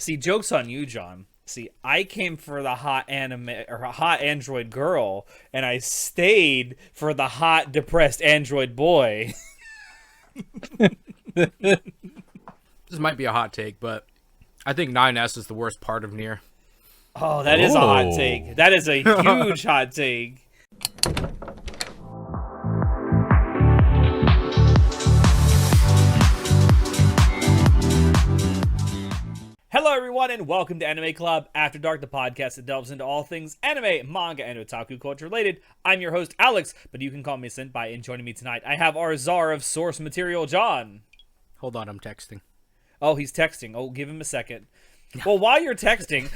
See, joke's on you, John. See, I came for the hot anime or hot android girl, and I stayed for the hot depressed android boy. This might be a hot take, but I think 9S is the worst part of NieR. Oh, that is a hot take. That is a huge hot take. Hello, everyone, and welcome to Anime Club After Dark, the podcast that delves into all things anime, manga, and otaku culture related. I'm your host, Alex, but you can call me Senpai, and joining me tonight, I have our czar of source material, John. Hold on, I'm texting. Oh, he's texting. Oh, give him a second. Well, while you're texting,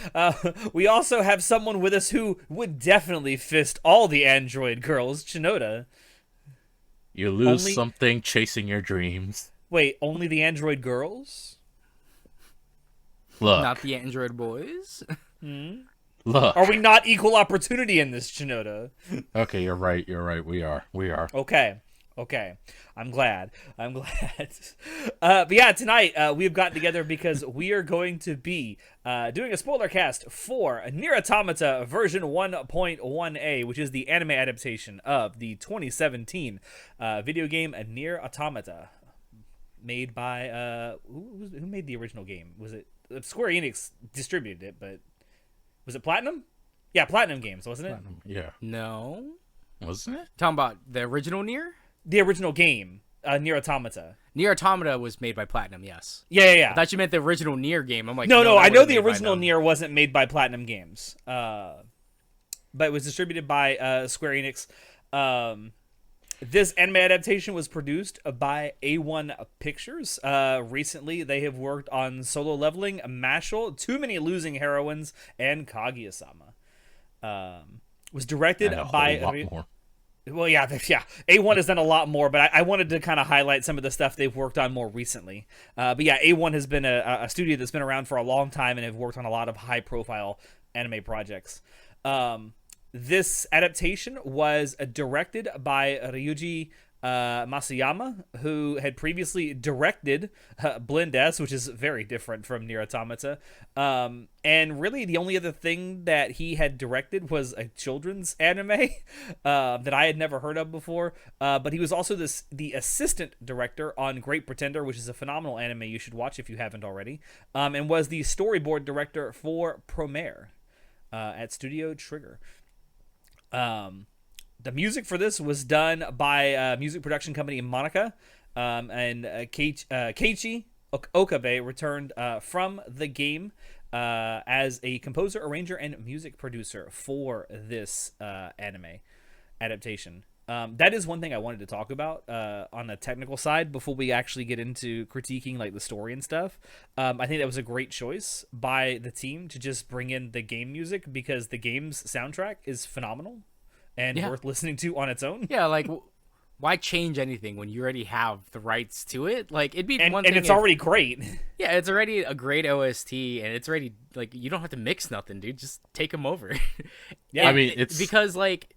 we also have someone with us who would definitely fist all the android girls, Shinoda. You lose something chasing your dreams. Wait, only the android girls? Look. Not the android boys. Look. Are we not equal opportunity in this, Shinoda? Okay, you're right. We are. Okay. I'm glad. But yeah, tonight we've gotten together because we are going to be doing a spoiler cast for NieR Automata version 1.1a, which is the anime adaptation of the 2017 video game NieR Automata, made by who made the original game? Was it Square Enix distributed it, but was it Platinum? Yeah, Platinum Games, wasn't it? Platinum, yeah. No. Wasn't it? Talking about the original NieR? The original game, NieR Automata. NieR Automata was made by Platinum, yes. Yeah. I thought you meant the original NieR game. I'm like, no, I know the original original NieR wasn't made by Platinum Games, but it was distributed by Square Enix. This anime adaptation was produced by A1 Pictures. Recently, they have worked on Solo Leveling, Mashle, Too Many Losing Heroines, and Kaguya-sama. Was directed by... Well, yeah. A1 has done a lot more, but I wanted to kind of highlight some of the stuff they've worked on more recently. But yeah, A1 has been a studio that's been around for a long time and have worked on a lot of high-profile anime projects. This adaptation was directed by Ryuji Masayama, who had previously directed Blend S, which is very different from NieR Automata. And really, the only other thing that he had directed was a children's anime that I had never heard of before. But he was also the assistant director on Great Pretender, which is a phenomenal anime you should watch if you haven't already, and was the storyboard director for Promare at Studio Trigger. The music for this was done by music production company Monica, and Keiichi Okabe returned from the game as a composer, arranger, and music producer for this anime adaptation. That is one thing I wanted to talk about on the technical side before we actually get into critiquing like the story and stuff. I think that was a great choice by the team to just bring in the game music because the game's soundtrack is phenomenal and worth listening to on its own. Yeah, like why change anything when you already have the rights to it? Like it'd be one thing, and it's already great. Yeah, it's already a great OST, and it's already like you don't have to mix nothing, dude. Just take them over. Yeah, I mean it's because like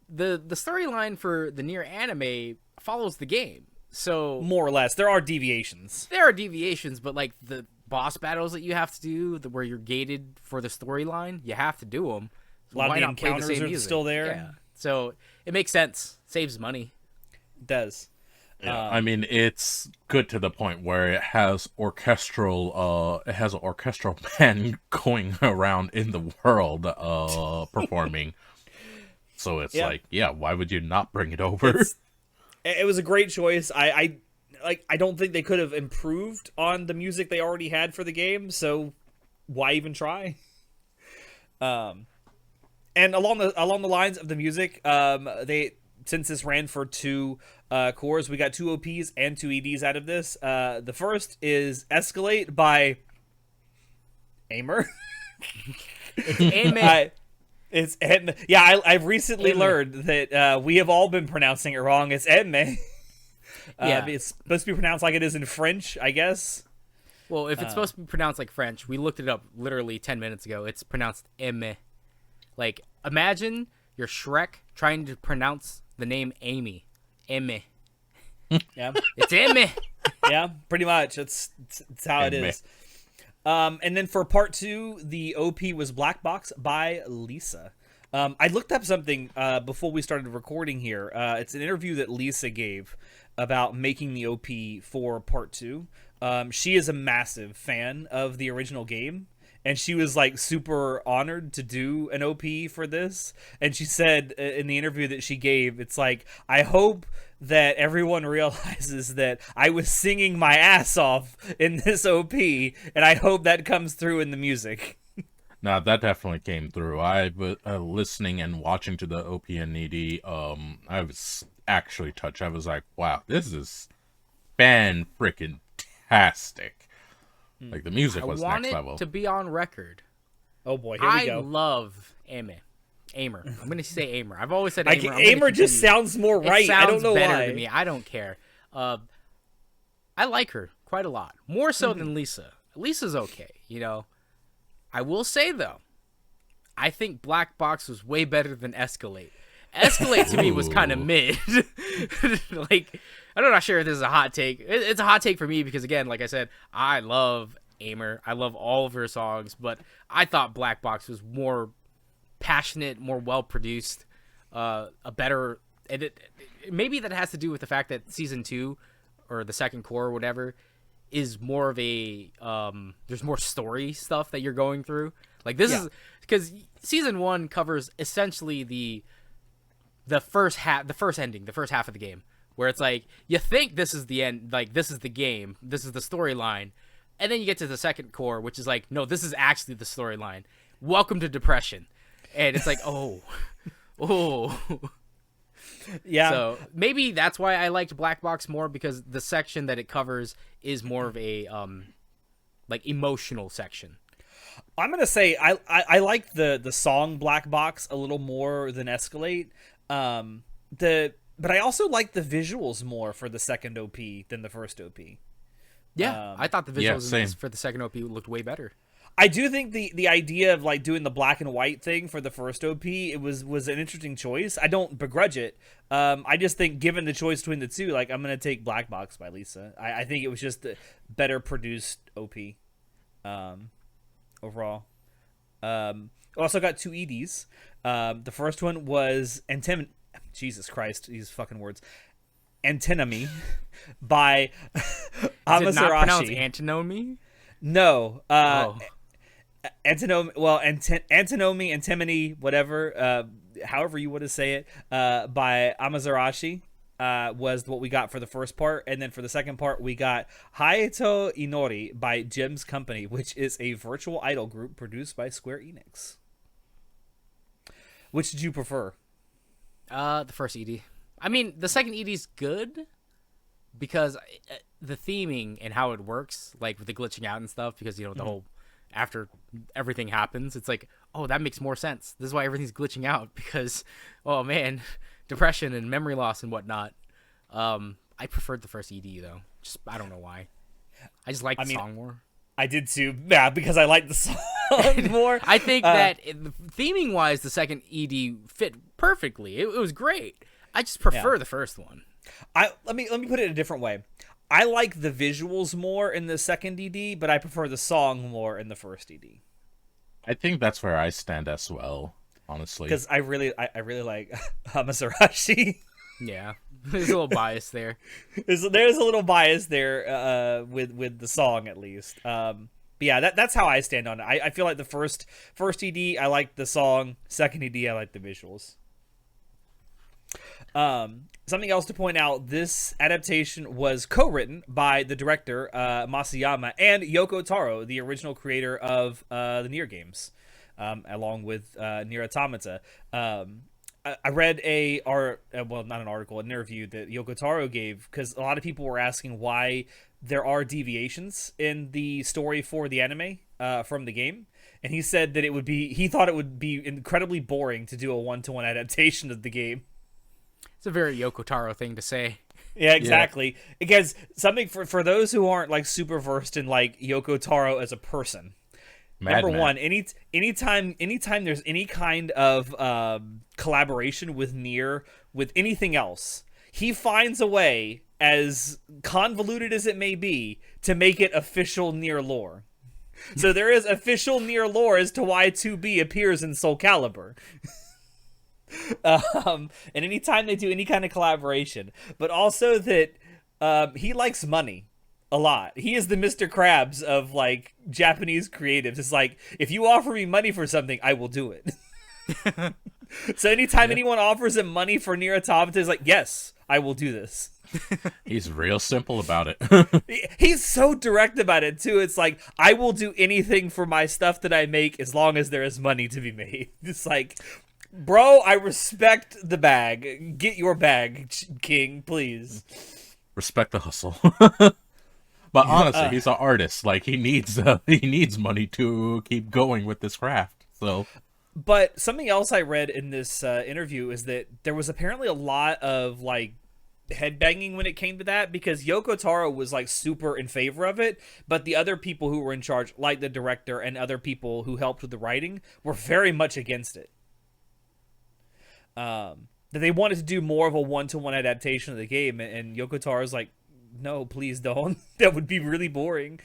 the storyline for the NieR anime follows the game, so more or less there are deviations. But like the boss battles that you have to do, where you're gated for the storyline, you have to do them. So a lot of the encounters are music? still there. Yeah. So it makes sense. Saves money. It does. Yeah, I mean it's good to the point where it has orchestral band going around in the world performing. So it's why would you not bring it over? It was a great choice. I don't think they could have improved on the music they already had for the game, so why even try? And along the lines of the music, since this ran for 2 cores, we got 2 OPs and 2 EDs out of this. The first is Escalate by Aimer. It's Aimer. It's Edme. Yeah, I've recently learned that we have all been pronouncing it wrong. It's Edme. It's supposed to be pronounced like it is in French, I guess. Well, if it's supposed to be pronounced like French, we looked it up literally 10 minutes ago. It's pronounced Aime. Like, imagine you're Shrek trying to pronounce the name Amy. Aime. Yeah. It's Aime. Yeah, pretty much. It's how it is. And then for part 2, the OP was Black Box by Lisa. I looked up something before we started recording here. It's an interview that Lisa gave about making the OP for part 2. She is a massive fan of the original game, and she was like super honored to do an OP for this. And she said in the interview that she gave, it's like, I hope that everyone realizes that I was singing my ass off in this OP, and I hope that comes through in the music. Now that definitely came through. I was listening and watching to the OP and NieR. I was actually touched. I was like, wow, this is fan-freaking-tastic. Like, the music was next level. I want it to be on record. Oh boy, here we go. I love Aimer. I'm going to say Aimer. I've always said Aimer. Aimer. Aimer just sounds more right. It sounds I don't know better why. to me. I don't care. I like her quite a lot. More so than Lisa. Lisa's okay, you know. I will say, though, I think Black Box was way better than Escalate. Escalate to me was kind of mid. Like, I'm not sure if this is a hot take. It's a hot take for me because, again, like I said, I love Aimer. I love all of her songs, but I thought Black Box was more passionate, more well-produced, a better... maybe that has to do with the fact that Season 2, or the second core or whatever, is more of a... there's more story stuff that you're going through. Like, this is... Because Season 1 covers essentially the first half, the first ending, the first half of the game, where it's like, you think this is the end, like, this is the game, this is the storyline, and then you get to the second core, which is like, no, this is actually the storyline. Welcome to depression. And it's like, oh. Yeah. So maybe that's why I liked Black Box more, because the section that it covers is more of a, like, emotional section. I'm gonna say I like the song Black Box a little more than Escalate. But I also like the visuals more for the second OP than the first OP. Yeah, I thought the visuals same. for the second OP looked way better. I do think the idea of like doing the black and white thing for the first OP, it was an interesting choice. I don't begrudge it. I just think given the choice between the two, like, I'm gonna take Black Box by Lisa. I think it was just a better produced OP overall. Also got 2 EDs. The first one was Jesus Christ, these fucking words. Antinomy by Amasarashi. Is it not pronounced antinomy? No. Antinomy, well, Antinomy, Antimony, whatever, however you want to say it, by Amasarashi, was what we got for the first part. And then for the second part, we got Haeto Inori by Jim's Company, which is a virtual idol group produced by Square Enix. Which did you prefer? The first ED. I mean, the second ED is good because the theming and how it works, like with the glitching out and stuff, because, you know, the whole, after everything happens, it's like, oh, that makes more sense. This is why everything's glitching out, because, oh man, depression and memory loss and whatnot. I preferred the first ED though. Just, I don't know why. I just like the song more. I did too. Yeah, because I like the song more. I think that theming wise, the second ED fit perfectly. It was great. I just prefer the first one. Let me put it a different way. I like the visuals more in the second ED, but I prefer the song more in the first ED. I think that's where I stand as well, honestly. Because I really like Amasarashi. Yeah, there's a little bias there. There's a little bias there with the song at least. But yeah, that's how I stand on it. I feel like the first ED I like the song, second ED I like the visuals. Something else to point out, this adaptation was co-written by the director Masayama and Yoko Taro, the original creator of the NieR games, along with NieR Automata. I read not an article, an interview that Yoko Taro gave, because a lot of people were asking why there are deviations in the story for the anime from the game. And he said that he thought it would be incredibly boring to do a 1-to-1 adaptation of the game. It's a very Yoko Taro thing to say. Yeah, exactly. Yeah. Because something for those who aren't like super versed in like Yoko Taro as a person. Number one, anytime there's any kind of collaboration with NieR, with anything else, he finds a way, as convoluted as it may be, to make it official NieR lore. So there is official NieR lore as to why 2B appears in Soul Calibur. And anytime they do any kind of collaboration, but also that he likes money a lot. He is the Mr. Krabs of like Japanese creatives. It's like, if you offer me money for something, I will do it. So anytime anyone offers him money for NieR Automata, is like, yes, I will do this. He's real simple about it. He's so direct about it too. It's like, I will do anything for my stuff that I make as long as there is money to be made. It's like, bro, I respect the bag. Get your bag, King, please. Respect the hustle. But honestly, he's an artist. Like, he needs money to keep going with this craft. So, but something else I read in this interview is that there was apparently a lot of like headbanging when it came to that, because Yoko Taro was like super in favor of it, but the other people who were in charge, like the director and other people who helped with the writing, were very much against it. That they wanted to do more of a one-to-one adaptation of the game, and Yoko Taro's like, no, please don't. That would be really boring.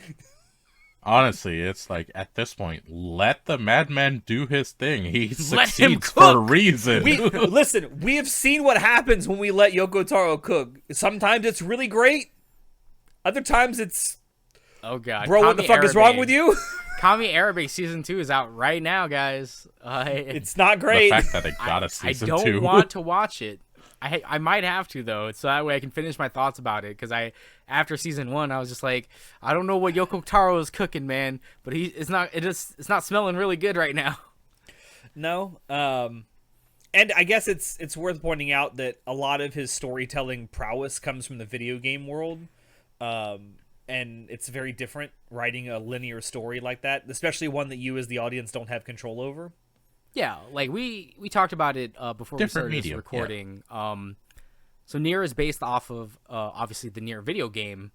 honestly, it's like, at this point, let the madman do his thing. He Let him succeeds for a cook! reason. Listen, we have seen what happens when we let Yoko Taro cook. Sometimes it's really great. Other times it's, Oh god, bro, what the fuck is wrong with you? Kami Arabic season 2 is out right now, guys. It's not The great. fact that it got a I season don't 2. want to watch it. I might have to though, so that way I can finish my thoughts about it. Because after season 1, I was just like, I don't know what Yoko Taro is cooking, man, but it's not smelling really good right now. No. And I guess it's worth pointing out that a lot of his storytelling prowess comes from the video game world. And it's very different writing a linear story like that, especially one that you as the audience don't have control over. Yeah, like we talked about it before we started this recording. Yeah. So NieR is based off of obviously the NieR video game,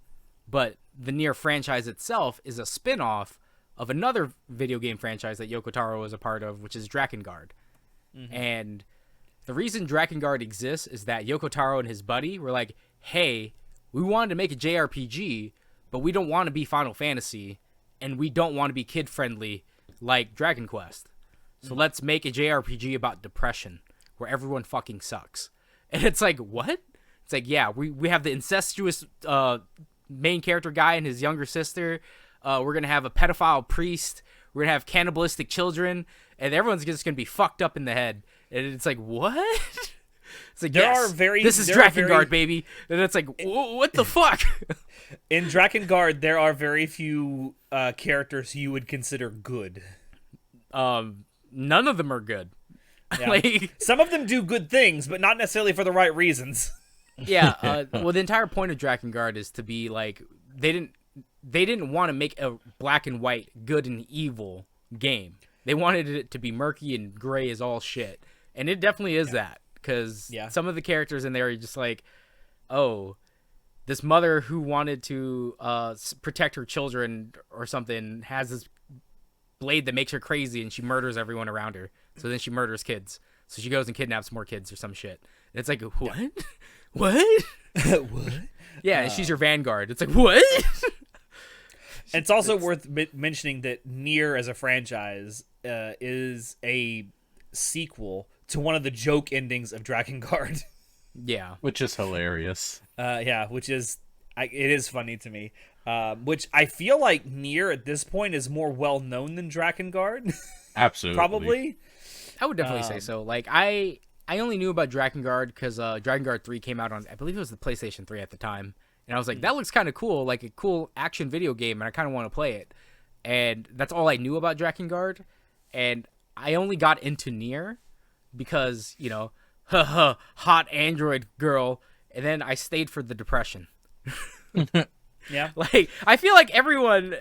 but the NieR franchise itself is a spin-off of another video game franchise that Yoko Taro is a part of, which is Drakengard. Mm-hmm. And the reason Drakengard exists is that Yoko Taro and his buddy were like, hey, we wanted to make a JRPG, but we don't want to be Final Fantasy, and we don't want to be kid-friendly like Dragon Quest. So let's make a JRPG about depression, where everyone fucking sucks. And it's like, what? It's like, yeah, we have the incestuous main character guy and his younger sister. We're going to have a pedophile priest. We're going to have cannibalistic children. And everyone's just going to be fucked up in the head. And it's like, what? It's like, this is Drakengard, baby. And it's like, what the fuck? In Drakengard, there are very few characters you would consider good. None of them are good. Yeah. Like, some of them do good things, but not necessarily for the right reasons. Yeah. Well, the entire point of Drakengard is to be like, they didn't want to make a black and white good and evil game. They wanted it to be murky and gray as all shit. And it definitely is that. Because some of the characters in there are just like, oh, this mother who wanted to protect her children or something has this blade that makes her crazy, and she murders everyone around her. So then she murders kids. So she goes and kidnaps more kids or some shit. And it's like, what? Yeah. What? What? Yeah, and she's your vanguard. It's like, what? It's also worth mentioning that NieR as a franchise is a sequel to one of the joke endings of Drakengard. Yeah. Which is hilarious. Which is, it is funny to me. Which I feel like NieR at this point is more well known than Drakengard. Absolutely. Probably. I would definitely say so. Like, I only knew about Drakengard because Drakengard 3 came out on, I believe it was the PlayStation 3 at the time. And I was like, that looks kind of cool, like a cool action video game, and I kind of want to play it. And that's all I knew about Drakengard. And I only got into NieR because, you know, hot android girl. And then I stayed for the depression. Yeah. Like, I feel like everyone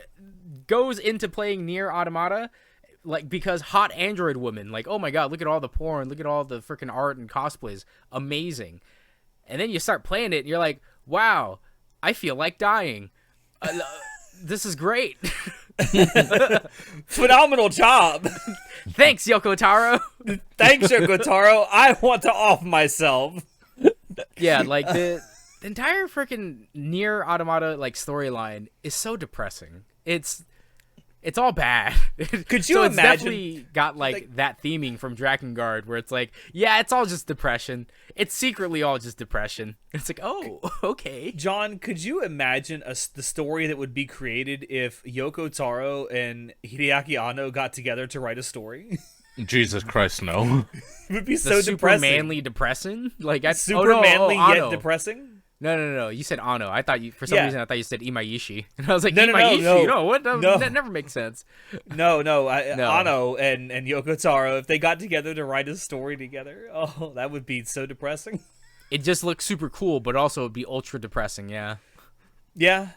goes into playing NieR Automata like because hot android woman, like, oh my god, look at all the porn, look at all the freaking art and cosplays, amazing. And then you start playing it and you're like, wow, I feel like dying. This is great. Phenomenal job. Thanks, Yoko Taro. Thanks, Yoko Taro. I want to off myself. Yeah, like the entire freaking NieR Automata like storyline is so depressing. It's It's all bad. Could you so it's imagine? definitely got like that theming from Drakengard, where it's like, yeah, it's all just depression. It's secretly all just depression. It's like, oh, okay. John, could you imagine the story that would be created if Yoko Taro and Hideaki Anno got together to write a story? Jesus Christ, no. It would be The so super depressing. manly depressing. Like Super manly yet Anno. depressing. No. You said Anno. I thought you for some Yeah. reason I thought you said Imaishi, and I was like, No, Imaishi. no. What? No. That never makes sense. No. No. Anno and Yoko Taro, if they got together to write a story together, oh, that would be so depressing. It just looks super cool, but also it'd be ultra depressing. Yeah. Yeah.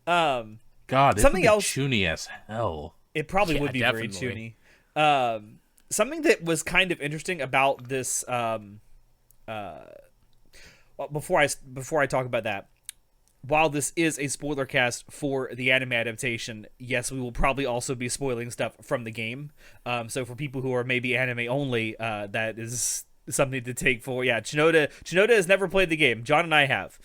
God, Something it would be else- choony as hell. It probably Yeah, would be definitely. very choony. Something that was kind of interesting about this. Well, before I talk about that, while this is a spoiler cast for the anime adaptation, yes, we will probably also be spoiling stuff from the game. So for people who are maybe anime only, that is something to take for. Yeah, Chinoda has never played the game. John and I have.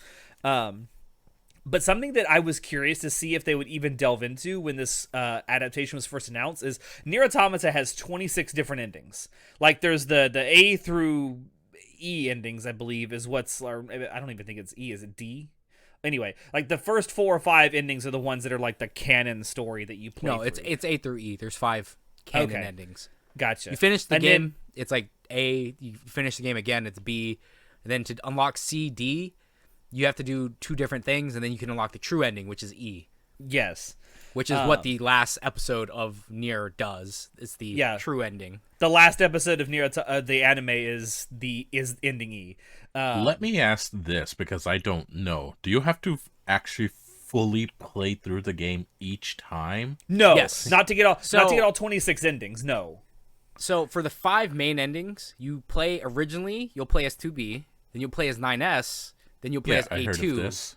But something that I was curious to see if they would even delve into when this adaptation was first announced is NieR Automata has 26 different endings. Like there's the A through E endings, I believe, is what's. Or I don't even think it's E. Is it D? Anyway, like the first 4 or 5 endings are the ones that are like the canon story that you play. No, it's A through E. There's 5 canon endings. Gotcha. You finish the And game, then- it's like A. You finish the game again, it's B. And then to unlock C, D, you have to do 2 different things, and then you can unlock the true ending, which is E. Yes. Which is what the last episode of NieR does. It's the true ending. The last episode of NieR, the anime is ending E. Let me ask this, because I don't know. Do you have to actually fully play through the game each time? No, Yes. not to get all 26 endings. No. So for the 5 main endings, you play originally, you'll play as 2B, then you'll play as 9S, then you'll play as I heard of A2. this.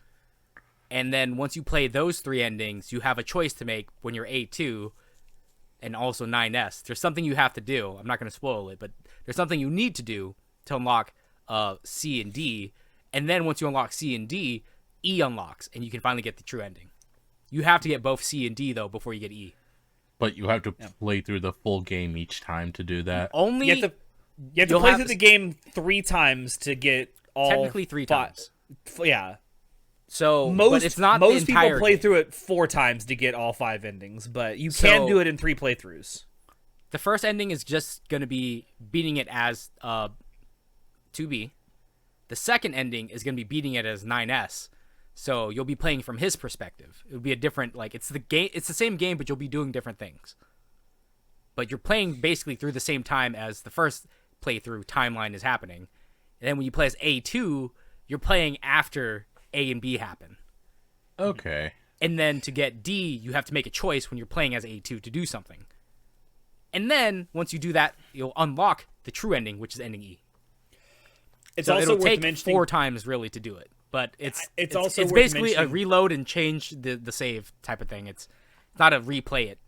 And then once you play those 3 endings, you have a choice to make when you're A2 and also 9S. There's something you have to do. I'm not going to spoil it, but there's something you need to do to unlock C and D. And then once you unlock C and D, E unlocks, and you can finally get the true ending. You have to get both C and D, though, before you get E. But you have to play through the full game each time to do that. Only You have to You'll play have through to- the game 3 times to get all. technically 3 times. Yeah. So Most but it's not most the entire people play game. through it 4 times to get all 5 endings, but you can So- do it in 3 playthroughs. The first ending is just going to be beating it as 2B. The second ending is going to be beating it as 9S. So you'll be playing from his perspective. It would be a different, like, it's the same game, but you'll be doing different things. But you're playing basically through the same time as the first playthrough timeline is happening. And then when you play as A2, you're playing after A and B happen. Okay. And then to get D, you have to make a choice when you're playing as A2 to do something. And then once you do that, you'll unlock the true ending, which is ending E. It's So also it'll worth take mentioning 4 times really to do it, but it's also it's worth basically a mentioning- reload and change the save type of thing. It's not a replay it.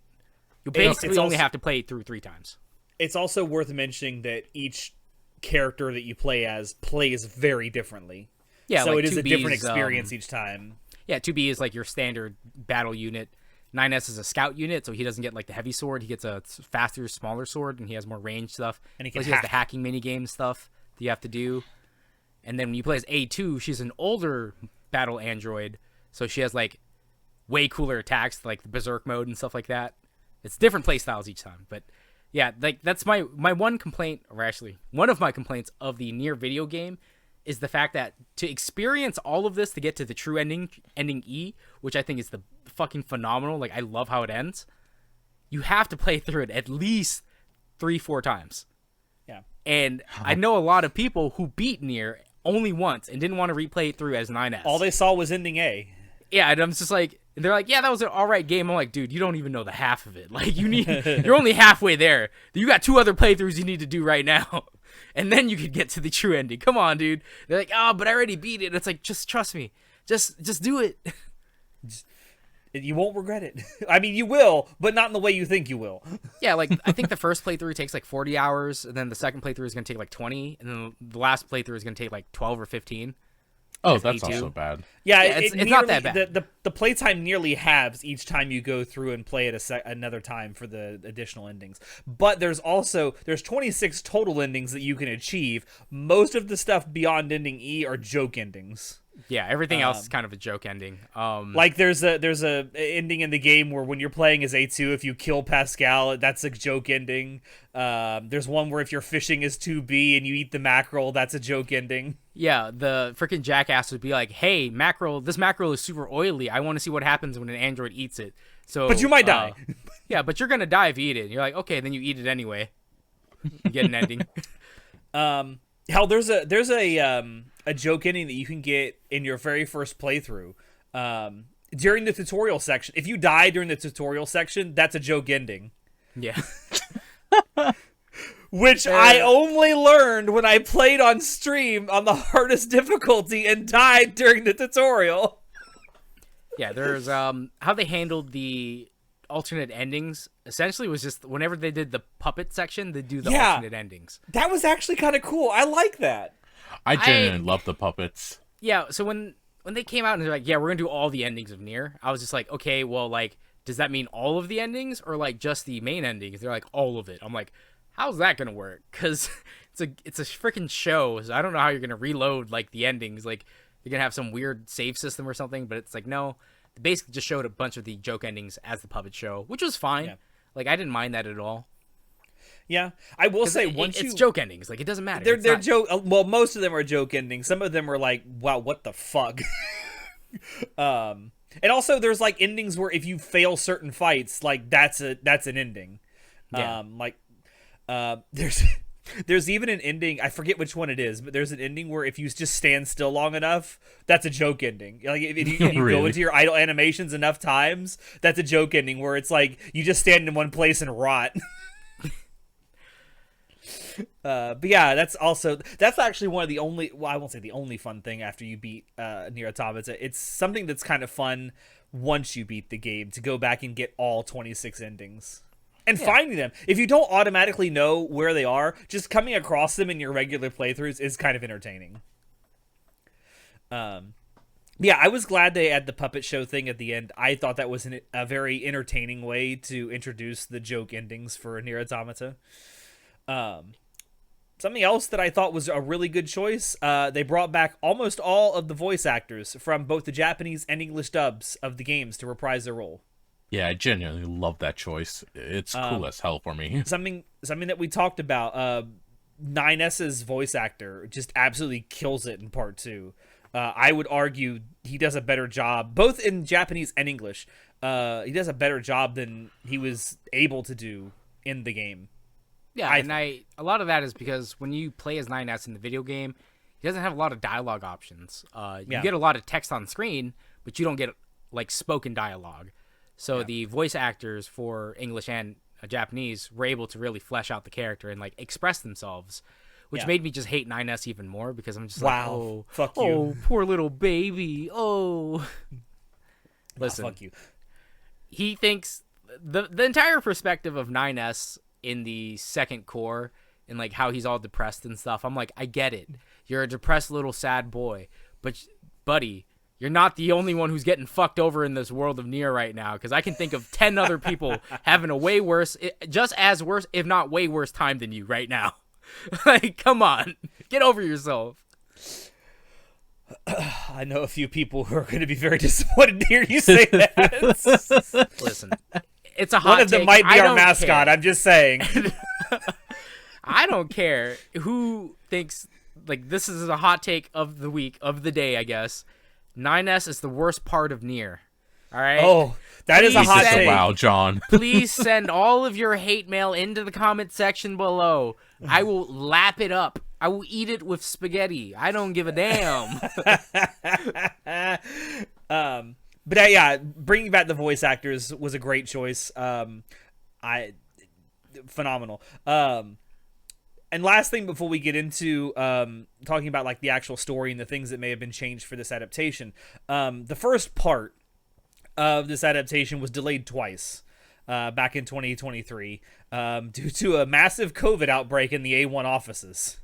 You It's basically only also- have to play it through 3 times. It's also worth mentioning that each character that you play as plays very differently. Yeah, so like it is a 2B's, different experience each time. Yeah, 2B is like your standard battle unit. 9S is a scout unit, so he doesn't get like the heavy sword. He gets a faster, smaller sword, and he has more range stuff. And he can Plus, he has the hack. hacking mini game stuff that you have to do. And then when you play as A2, she's an older battle android, so she has like way cooler attacks, like the berserk mode and stuff like that. It's different play styles each time, but yeah, like that's my one complaint, or actually one of my complaints of the NieR video game is the fact that to experience all of this to get to the true ending E, which I think is the fucking phenomenal, like I love how it ends, you have to play through it at least 3-4 times. Yeah. And I know a lot of people who beat NieR only once and didn't want to replay it through as 9S. All they saw was ending A. Yeah, and I'm just like, they're like, yeah, that was an alright game. I'm like, dude, you don't even know the half of it. Like, you're only halfway there. You got 2 other playthroughs you need to do right now. And then you could get to the true ending. Come on, dude. They're like, oh, but I already beat it. It's like, just trust me. Just do it. You won't regret it. I mean, you will, but not in the way you think you will. Yeah, like, I think the first playthrough takes like 40 hours, and then the second playthrough is going to take like 20, and then the last playthrough is going to take like 12 or 15. Oh, as that's A2. also bad. Yeah, Yeah, it's not that bad. The playtime nearly halves each time you go through and play it another time for the additional endings. But there's 26 total endings that you can achieve. Most of the stuff beyond ending E are joke endings. Yeah, everything else is kind of a joke ending. Like there's a ending in the game where when you're playing as A2, if you kill Pascal, that's a joke ending. There's one where if you're fishing as 2B and you eat the mackerel, that's a joke ending. Yeah, the freaking jackass would be like, "Hey, mackerel, this mackerel is super oily. I want to see what happens when an android eats it." So, But you might die. Yeah, but you're gonna die if you eat it. And you're like, okay, then you eat it anyway. You get an ending. Hell, there's a joke ending that you can get in your very first playthrough. During the tutorial section. If you die during the tutorial section, that's a joke ending. Yeah. Which I only learned when I played on stream on the hardest difficulty and died during the tutorial. Yeah, there's how they handled the alternate endings essentially was just whenever they did the puppet section, they do the alternate endings. That was actually kind of cool. I like that. I genuinely love the puppets. Yeah, so when they came out and they're like, yeah, we're gonna do all the endings of NieR, I was just like, okay, well, like, does that mean all of the endings or like just the main endings? They're like, all of it. I'm like, how's that gonna work? Because it's a freaking show, so I don't know how you're gonna reload like the endings. Like, you're gonna have some weird save system or something, but it's like, no. They basically just showed a bunch of the joke endings as the puppet show, which was fine. Yeah. Like, I didn't mind that at all. Yeah, I will say it's joke endings. Like, it doesn't matter. They're joke. Well, most of them are joke endings. Some of them are like, wow, what the fuck. And also there's like endings where if you fail certain fights, like that's an ending. Yeah. There's even an ending, I forget which one it is, but there's an ending where if you just stand still long enough, that's a joke ending. Like if you Really? go into your idle animations enough times, that's a joke ending where it's like you just stand in one place and rot. But yeah, that's actually one of the only, well, I won't say the only fun thing after you beat NieR Automata. It's something that's kind of fun once you beat the game to go back and get all 26 endings. And finding them. If you don't automatically know where they are, just coming across them in your regular playthroughs is kind of entertaining. Yeah, I was glad they had the puppet show thing at the end. I thought that was a very entertaining way to introduce the joke endings for NieR Automata. Something else that I thought was a really good choice, they brought back almost all of the voice actors from both the Japanese and English dubs of the games to reprise their role. Yeah, I genuinely love that choice. It's cool as hell for me. Something that we talked about, 9S's voice actor just absolutely kills it in part 2. I would argue he does a better job, both in Japanese and English. He does a better job than he was able to do in the game. Yeah, a lot of that is because when you play as 9S in the video game, he doesn't have a lot of dialogue options. You get a lot of text on screen, but you don't get like spoken dialogue. So the voice actors for English and Japanese were able to really flesh out the character and like express themselves, which made me just hate 9S even more because I'm just like, oh, fuck you. Oh, poor little baby. Oh, listen, fuck you. He thinks the entire perspective of 9S in the second core and like how he's all depressed and stuff. I'm like, I get it. You're a depressed little sad boy, but buddy, you're not the only one who's getting fucked over in this world of NieR right now, because I can think of 10 other people having a way worse, just as worse, if not way worse time than you right now. Like, come on. Get over yourself. I know a few people who are going to be very disappointed to hear you say that. Listen, it's a hot One of them take. might be I our don't mascot, care. I'm just saying. I don't care who thinks, like, this is a hot take of the week, of the day, I guess. 9S is the worst part of NieR. All right? Oh, that is a hot take. Wow, John. Please send all of your hate mail into the comment section below. I will lap it up. I will eat it with spaghetti. I don't give a damn. But yeah, bringing back the voice actors was a great choice. Phenomenal. And last thing before we get into talking about like the actual story and the things that may have been changed for this adaptation, the first part of this adaptation was delayed twice back in 2023 due to a massive COVID outbreak in the A1 offices.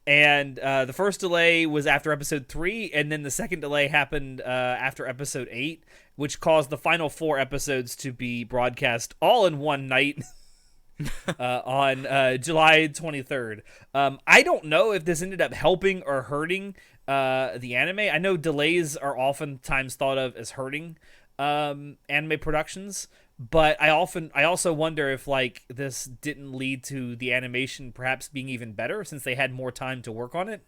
And the first delay was after episode 3, and then the second delay happened after episode 8, which caused the final 4 episodes to be broadcast all in one night. On July 23rd. I don't know if this ended up helping or hurting the anime. I know delays are oftentimes thought of as hurting anime productions, but I also wonder if like this didn't lead to the animation perhaps being even better since they had more time to work on it.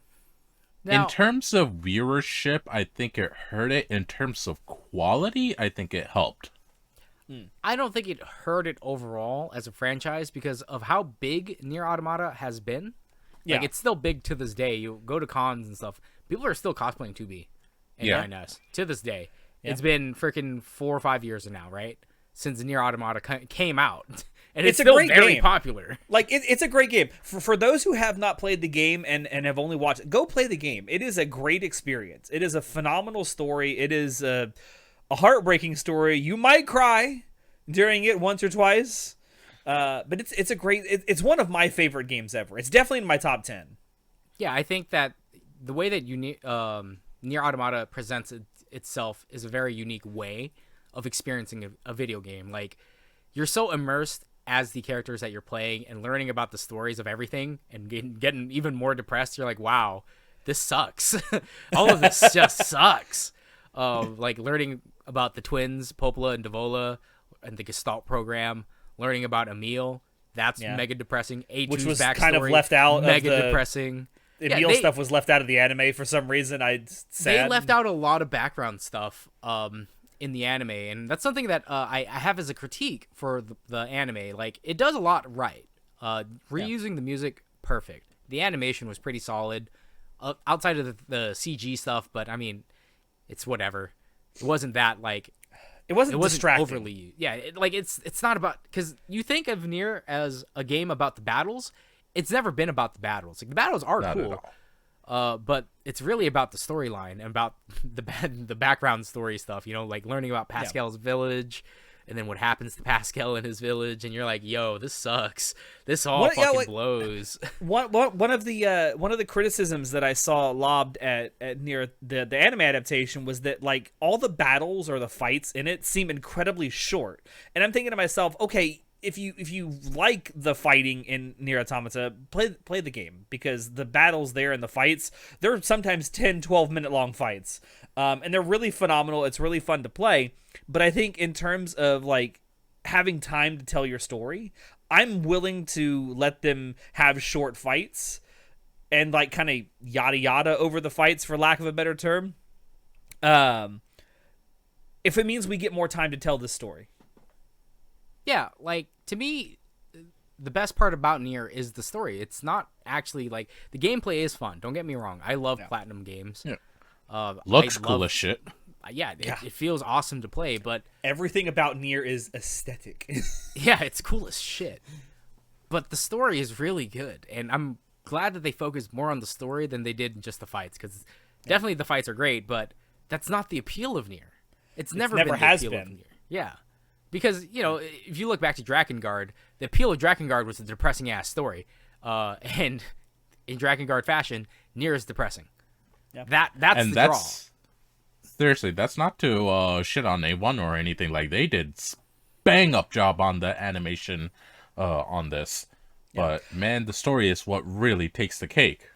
Now, In terms of viewership, I think it hurt it. In terms of quality, I think it helped. I don't think it hurt it overall as a franchise because of how big NieR Automata has been. Yeah. Like, it's still big to this day. You go to cons and stuff. People are still cosplaying 2B and Yeah. 9S to this day. Yeah. It's been freaking 4 or 5 years now, right? Since NieR Automata came out. And It's it's a still great very game. popular. Like it's a great game for those who have not played the game and have only watched it. Go play the game. It is a great experience. It is a phenomenal story. It is a heartbreaking story. You might cry during it once or twice, but it's a great. It's one of my favorite games ever. It's definitely in my top 10. Yeah, I think that the way that NieR Automata presents itself is a very unique way of experiencing a video game. Like, you're so immersed as the characters that you're playing and learning about the stories of everything and getting even more depressed. You're like, wow, this sucks. All of this just sucks. Like learning about the twins, Popola and Devola, and the Gestalt program, learning about Emil. That's mega depressing. A2's Which was backstory, kind of left out of mega the- depressing. Emil stuff was left out of the anime for some reason. They left out a lot of background stuff in the anime, and that's something that I have as a critique for the anime. Like, it does a lot right. Reusing the music, perfect. The animation was pretty solid, outside of the CG stuff, but I mean, it's whatever. It wasn't that like It wasn't distracting. overly. Yeah, it's not about, because you think of NieR as a game about the battles. It's never been about the battles. Like, the battles are Not at cool. all. But it's really about the storyline and about the background story stuff, you know, like learning about Pascal's village and then what happens to Pascal in his village, and you're like, yo, this sucks. This all blows. One of the criticisms that I saw lobbed at NieR the anime adaptation was that like all the battles or the fights in it seem incredibly short. And I'm thinking to myself, okay, if you like the fighting in NieR Automata, play the game, because the battles there and the fights, they're sometimes 10-12 minute long fights, and they're really phenomenal. It's really fun to play. But I think in terms of like having time to tell your story, I'm willing to let them have short fights and like kind of yada yada over the fights, for lack of a better term, if it means we get more time to tell this story. Yeah, like, to me, the best part about NieR is the story. It's not actually, like, the gameplay is fun. Don't get me wrong. I love Platinum games. Yeah. Looks cool as shit. Yeah, it feels awesome to play, but Everything about NieR is aesthetic. yeah, it's cool as shit. But the story is really good, and I'm glad that they focused more on the story than they did just the fights, because definitely the fights are great, but that's not the appeal of NieR. It's never been the appeal of NieR. Yeah. Because, you know, if you look back to Drakengard, the appeal of Drakengard was a depressing-ass story. And in Drakengard fashion, NieR is depressing. Yeah. That's the draw. Seriously, that's not to shit on A1 or anything. Like, they did bang up job on the animation on this. But, man, the story is what really takes the cake.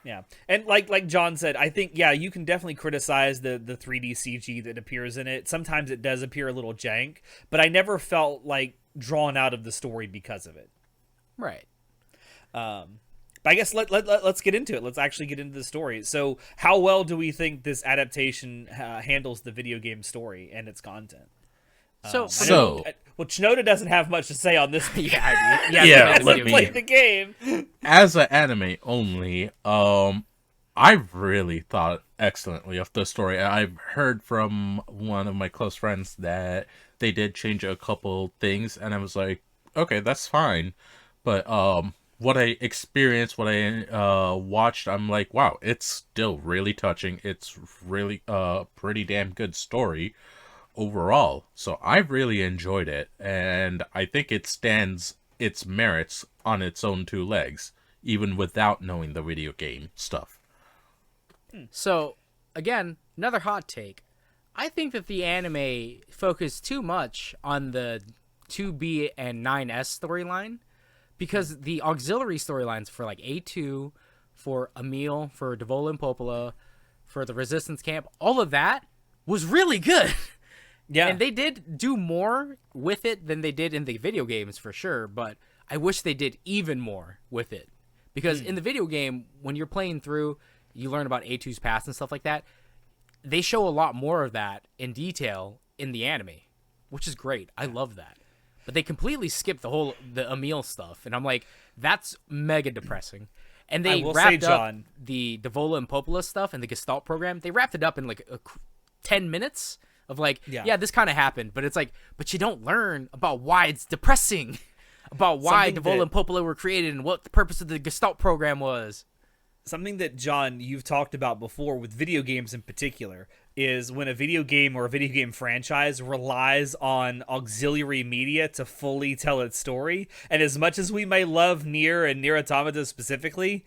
Yeah, and like John said, I think, yeah, you can definitely criticize the 3D CG that appears in it. Sometimes it does appear a little jank, but I never felt like drawn out of the story because of it. Right. But I guess let's get into it. Let's actually get into the story. So how well do we think this adaptation handles the video game story and its content? So Well, Chinoda doesn't have much to say on this. yeah, Hasn't played the game. As an anime only, I really thought excellently of the story. I've heard from one of my close friends that they did change a couple things, and I was like, okay, that's fine. But what I experienced, what I watched, I'm like, wow, it's still really touching. It's really pretty damn good story overall. So I really enjoyed it, and I think it stands its merits on its own two legs. even without knowing the video game stuff. So, again, another hot take. I think that the anime focused too much on the 2B and 9S storyline, because the auxiliary storylines for like A2, for Emil, for Devola and Popola, for the Resistance Camp, all of that was really good. Yeah. And they did do more with it than they did in the video games for sure, but I wish they did even more with it. Because in the video game, when you're playing through, you learn about A2's past and stuff like that. They show a lot more of that in detail in the anime, which is great. I love that. But they completely skipped the Emil stuff, and I'm like, that's mega depressing. And they wrapped up the Devola and Popola stuff and the Gestalt program. They wrapped it up in like 10 minutes of like, yeah this kind of happened, but it's like, but you don't learn about why it's depressing, about why Devola and Popola were created and what the purpose of the Gestalt program was. Something that, John, you've talked about before with video games in particular is when a video game or a video game franchise relies on auxiliary media to fully tell its story. And as much as we may love NieR and NieR Automata specifically,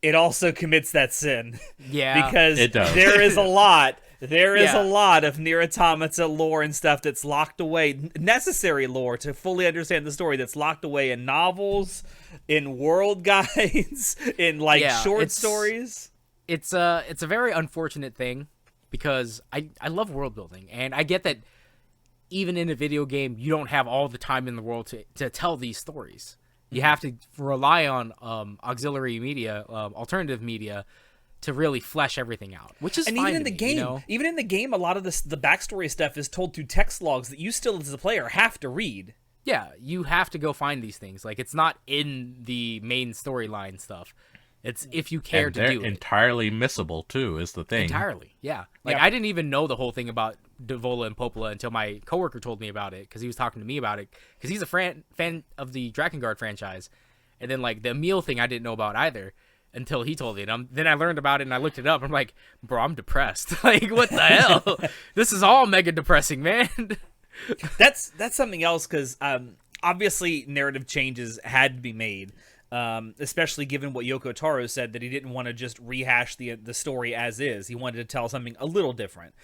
it also commits that sin. Yeah. Because it does. there is a lot. There is a lot of NieR Automata lore and stuff that's locked away, necessary lore to fully understand the story that's locked away in novels, in world guides, in short stories. It's a very unfortunate thing because I love world building, and I get that even in a video game you don't have all the time in the world to tell these stories. You have to rely on auxiliary media, alternative media, to really flesh everything out, which is fine. Even in the game, even in the game, a lot of the backstory stuff is told through text logs that you still, as a player, have to read. Yeah, you have to go find these things. Like, it's not in the main storyline stuff. It's if you care to do it. They're entirely missable too, is the thing. Entirely, yeah. Like, I didn't even know the whole thing about Devola and Popola until my coworker told me about it, because he was talking to me about it, because he's a fan of the Drakengard franchise, and then like the Emil thing I didn't know about either until he told me. And then I learned about it and I looked it up. I'm like, bro, I'm depressed. Like, what the hell? This is all mega depressing, man. That's something else, because obviously narrative changes had to be made, especially given what Yoko Taro said, that he didn't want to just rehash the story as is. He wanted to tell something a little different.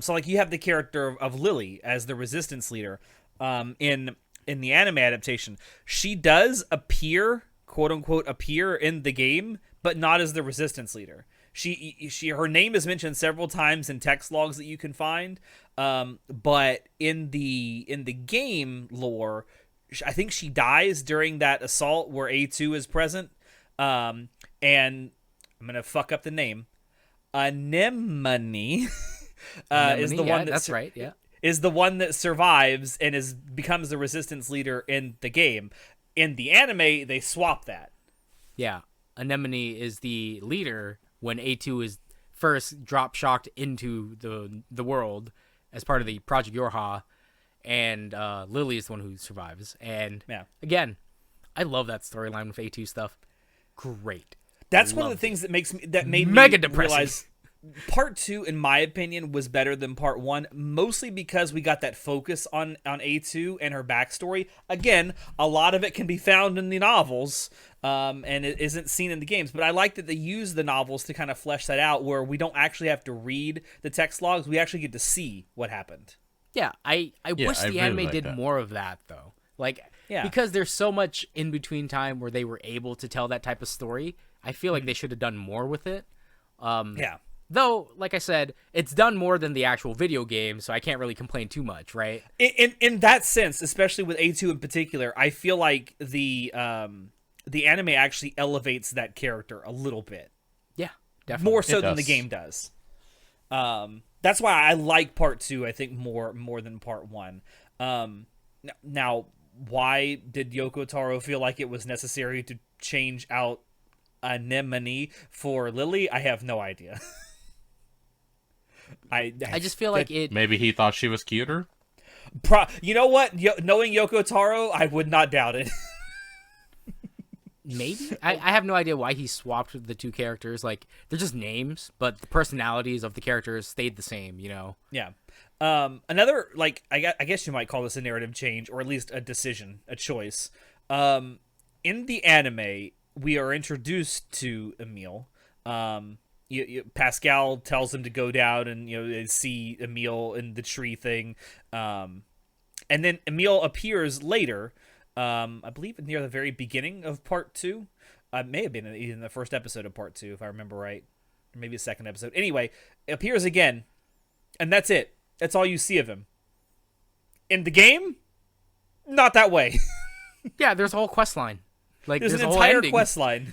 So like you have the character of Lily as the resistance leader in the anime adaptation. She does appear, quote unquote, appear in the game, but not as the resistance leader. Her name is mentioned several times in text logs that you can find, but in the game lore, I think she dies during that assault where A2 is present, and I'm gonna fuck up the name. Anemone is the one that's right. Yeah, is the one that survives and becomes the resistance leader in the game. In the anime, they swap that. Yeah, Anemone is the leader when A2 is first drop shocked into the world as part of the Project Yorha, and Lily is the one who survives. And again, I love that storyline with A2 stuff. Great. That's one of the things that made mega me depressing. Realize Part 2, in my opinion, was better than Part 1, mostly because we got that focus on A2 and her backstory. Again, a lot of it can be found in the novels, and it isn't seen in the games. But I like that they use the novels to kind of flesh that out, where we don't actually have to read the text logs. We actually get to see what happened. Yeah, I wish the anime did more of that, though. Like, because there's so much in between time where they were able to tell that type of story. I feel like they should have done more with it. Though, like I said, it's done more than the actual video game, so I can't really complain too much, right? In that sense, especially with A2 in particular, I feel like the anime actually elevates that character a little bit. Yeah, definitely. More so than the game does. That's why I like Part 2, I think, more than Part 1. Now, why did Yoko Taro feel like it was necessary to change out Anemone for Lily? I have no idea. I just feel like it... Maybe he thought she was cuter? You know what? Knowing Yoko Taro, I would not doubt it. Maybe? I have no idea why he swapped the two characters. Like, they're just names, but the personalities of the characters stayed the same, you know? Yeah. Another, like, I guess you might call this a narrative change, or at least a decision, a choice. In the anime, we are introduced to Emil. Pascal tells him to go down and see Emil in the tree thing, and then Emil appears later. I believe near the very beginning of part 2. It may have been in the first episode of part 2, if I remember right, or maybe the second episode. Anyway, it appears again, and that's it. That's all you see of him. In the game, not that way. Yeah, there's a whole quest line. Like There's an a whole entire ending. quest line.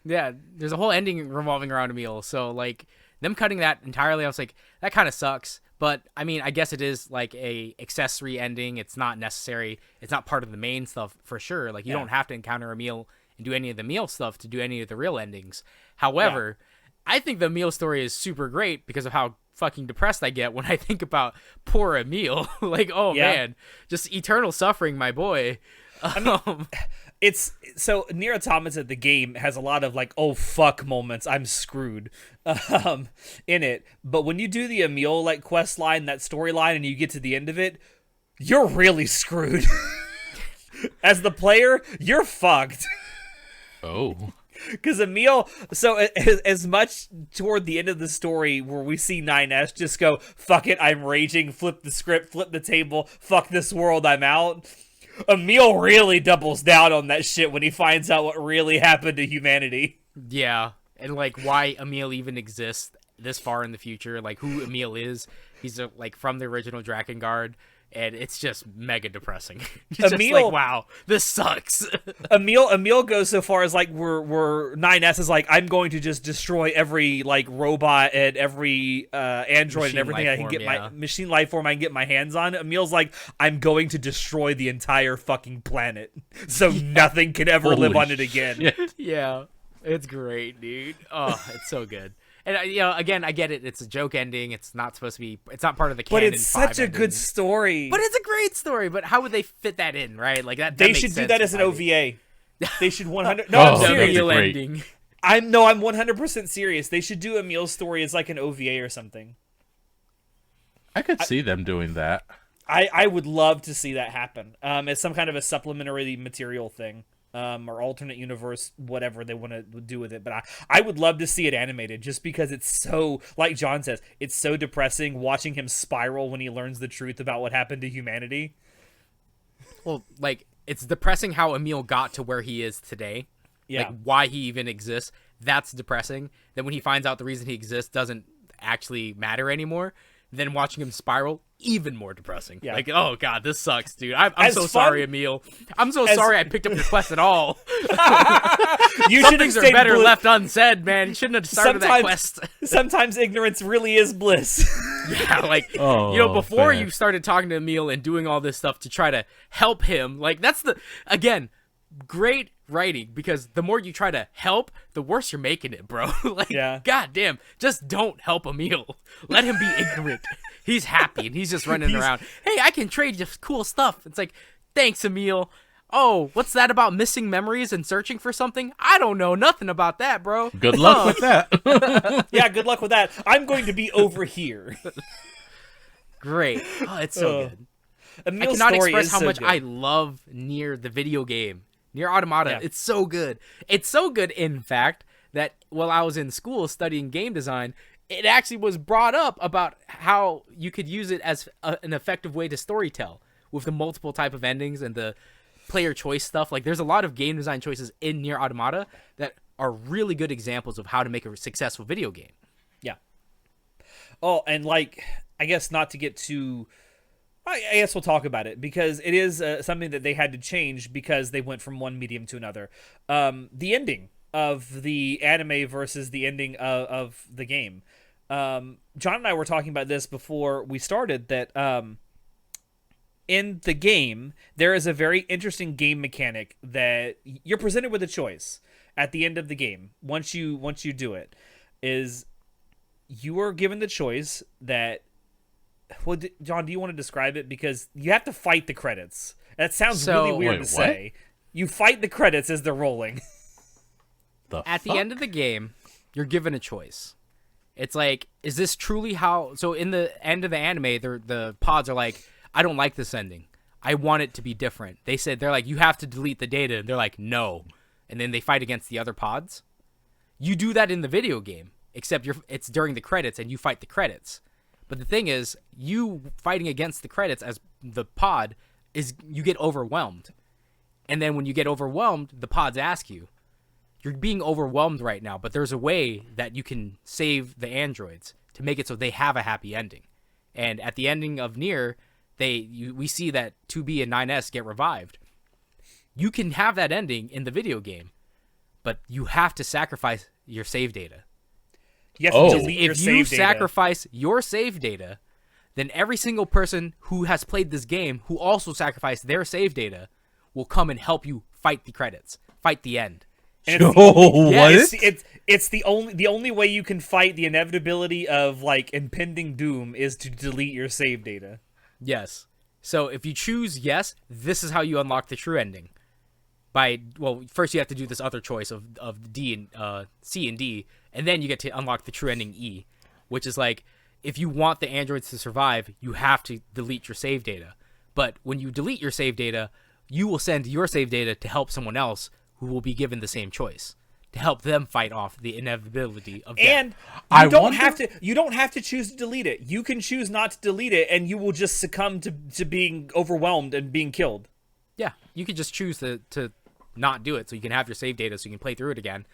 Yeah, there's a whole ending revolving around Emil. So like them cutting that entirely, I was like, that kind of sucks. But I mean, I guess it is like a accessory ending. It's not necessary. It's not part of the main stuff for sure. Like you don't have to encounter Emil and do any of the Emil stuff to do any of the real endings. However, I think the Emil story is super great because of how fucking depressed I get when I think about poor Emil. Like, oh man, just eternal suffering, my boy. I mean, it's so NieR Automata, the game, has a lot of like, oh fuck moments, I'm screwed, in it. But when you do the Emil like quest line, that storyline, and you get to the end of it, you're really screwed. As the player, you're fucked. Oh. Because Emil, so as much toward the end of the story where we see 9S just go, fuck it, I'm raging, flip the script, flip the table, fuck this world, I'm out. Emil really doubles down on that shit when he finds out what really happened to humanity. Yeah, and like why Emil even exists this far in the future, like who Emil is. He's like from the original Drakengard, and it's just mega depressing. It's just like, wow, this sucks. Emil goes so far as like we're 9S is like, I'm going to just destroy every like robot and every android and everything I can get my machine life form I can get my hands on. Emil's like, I'm going to destroy the entire fucking planet so nothing can ever live on it again. Shit. Yeah, it's great, dude. Oh, it's so good. And again, I get it. It's a joke ending. It's not supposed to be. It's not part of the canon. But it's such a good story. But it's a great story. But how would they fit that in, right? Like that. They should do that as an OVA. They should 100. No, Oh, I'm that'd be serious. great. ending. I'm 100% serious. They should do Emil's story as like an OVA or something. I could see them doing that. I would love to see that happen. As some kind of a supplementary material thing. Or alternate universe, whatever they want to do with it. But I would love to see it animated just because it's so, like John says, it's so depressing watching him spiral when he learns the truth about what happened to humanity. Well, like, it's depressing how Emil got to where he is today. Yeah. Like, why he even exists. That's depressing. Then when he finds out the reason he exists doesn't actually matter anymore, then watching him spiral, even more depressing. Yeah. Like, oh god, this sucks, dude. I'm so sorry, Emil. I'm so sorry I picked up your quest at all. Some things are better left unsaid, man. You shouldn't have started that quest. Sometimes ignorance really is bliss. Yeah, like, before you started talking to Emil and doing all this stuff to try to help him, like, that's again, great writing, because the more you try to help, the worse you're making it, bro. Like, god damn, just don't help Emil. Let him be ignorant. He's happy and he's just running around. Hey, I can trade you cool stuff. It's like, thanks, Emil. Oh, what's that about missing memories and searching for something? I don't know nothing about that, bro. Good luck with that. Yeah, good luck with that. I'm going to be over here. Great. Oh, it's so good. Emil's I cannot story express is how so much good. I love NieR, the video game. NieR Automata. It's so good. It's so good, in fact, that while I was in school studying game design, it actually was brought up about how you could use it as an effective way to storytell with the multiple type of endings and the player choice stuff. Like, there's a lot of game design choices in NieR Automata that are really good examples of how to make a successful video game. Yeah. Oh, and like, I guess not to get too... I guess we'll talk about it because it is something that they had to change because they went from one medium to another. The ending of the anime versus the ending of the game. John and I were talking about this before we started, that in the game, there is a very interesting game mechanic that you're presented with a choice at the end of the game. Once you do it, is you are given the choice that... Well, John, do you want to describe it? Because you have to fight the credits. That sounds really weird to say. You fight the credits as they're rolling. At the end of the game, you're given a choice. It's like, is this truly how... So in the end of the anime, the pods are like, I don't like this ending. I want it to be different. They're like, you have to delete the data. And they're like, no. and then they fight against the other pods. You do that in the video game, except it's during the credits and you fight the credits. But the thing is, you fighting against the credits as the pod is you get overwhelmed. And then when you get overwhelmed, the pods ask you, you're being overwhelmed right now, but there's a way that you can save the androids to make it so they have a happy ending. And at the ending of NieR, we see that 2B and 9S get revived. You can have that ending in the video game, but you have to sacrifice your save data. You have to delete your If save you data. sacrifice your save data, then every single person who has played this game who also sacrificed their save data will come and help you fight the credits, fight the end. And it's the only- Yeah, What? it's the only way you can fight the inevitability of like impending doom is to delete your save data. Yes. So if you choose yes, this is how you unlock the true ending. First you have to do this other choice of D and C and D, and then you get to unlock the true ending E, which is like if you want the androids to survive, you have to delete your save data. But when you delete your save data, you will send your save data to help someone else who will be given the same choice to help them fight off the inevitability of death. And I you don't wonder- have to choose to delete it. You can choose not to delete it, and you will just succumb to being overwhelmed and being killed. Yeah, you could just choose to not do it so you can have your save data so you can play through it again.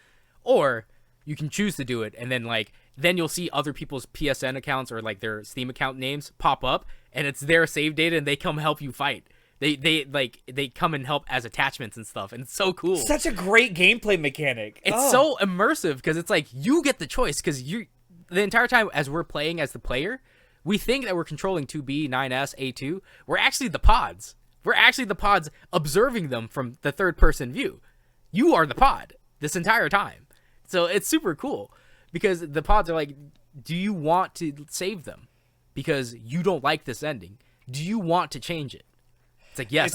Or you can choose to do it, and then you'll see other people's PSN accounts or like their Steam account names pop up, and it's their save data, and they come help you fight. They come and help as attachments and stuff, and it's so cool. Such a great gameplay mechanic. It's so immersive because it's like you get the choice because the entire time as we're playing as the player, we think that we're controlling 2B, 9S, A2. We're actually the pods. We're actually the pods observing them from the third person view. You are the pod this entire time. So it's super cool because the pods are like, do you want to save them? Because you don't like this ending. Do you want to change it? It's like, yes,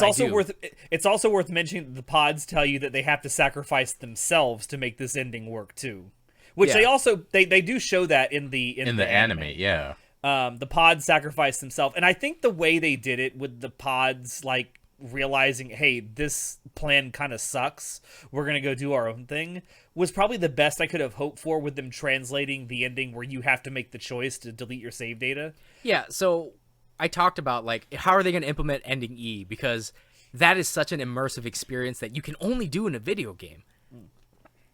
It's also worth mentioning that the pods tell you that they have to sacrifice themselves to make this ending work too. Which Yeah. they do show that in the anime, yeah. The pods sacrifice themselves, and I think the way they did it with the pods like realizing, hey, this plan kind of sucks, we're gonna go do our own thing, was probably the best I could have hoped for with them translating the ending where you have to make the choice to delete your save data. Yeah, so I talked about like how are they going to implement ending E, because that is such an immersive experience that you can only do in a video game.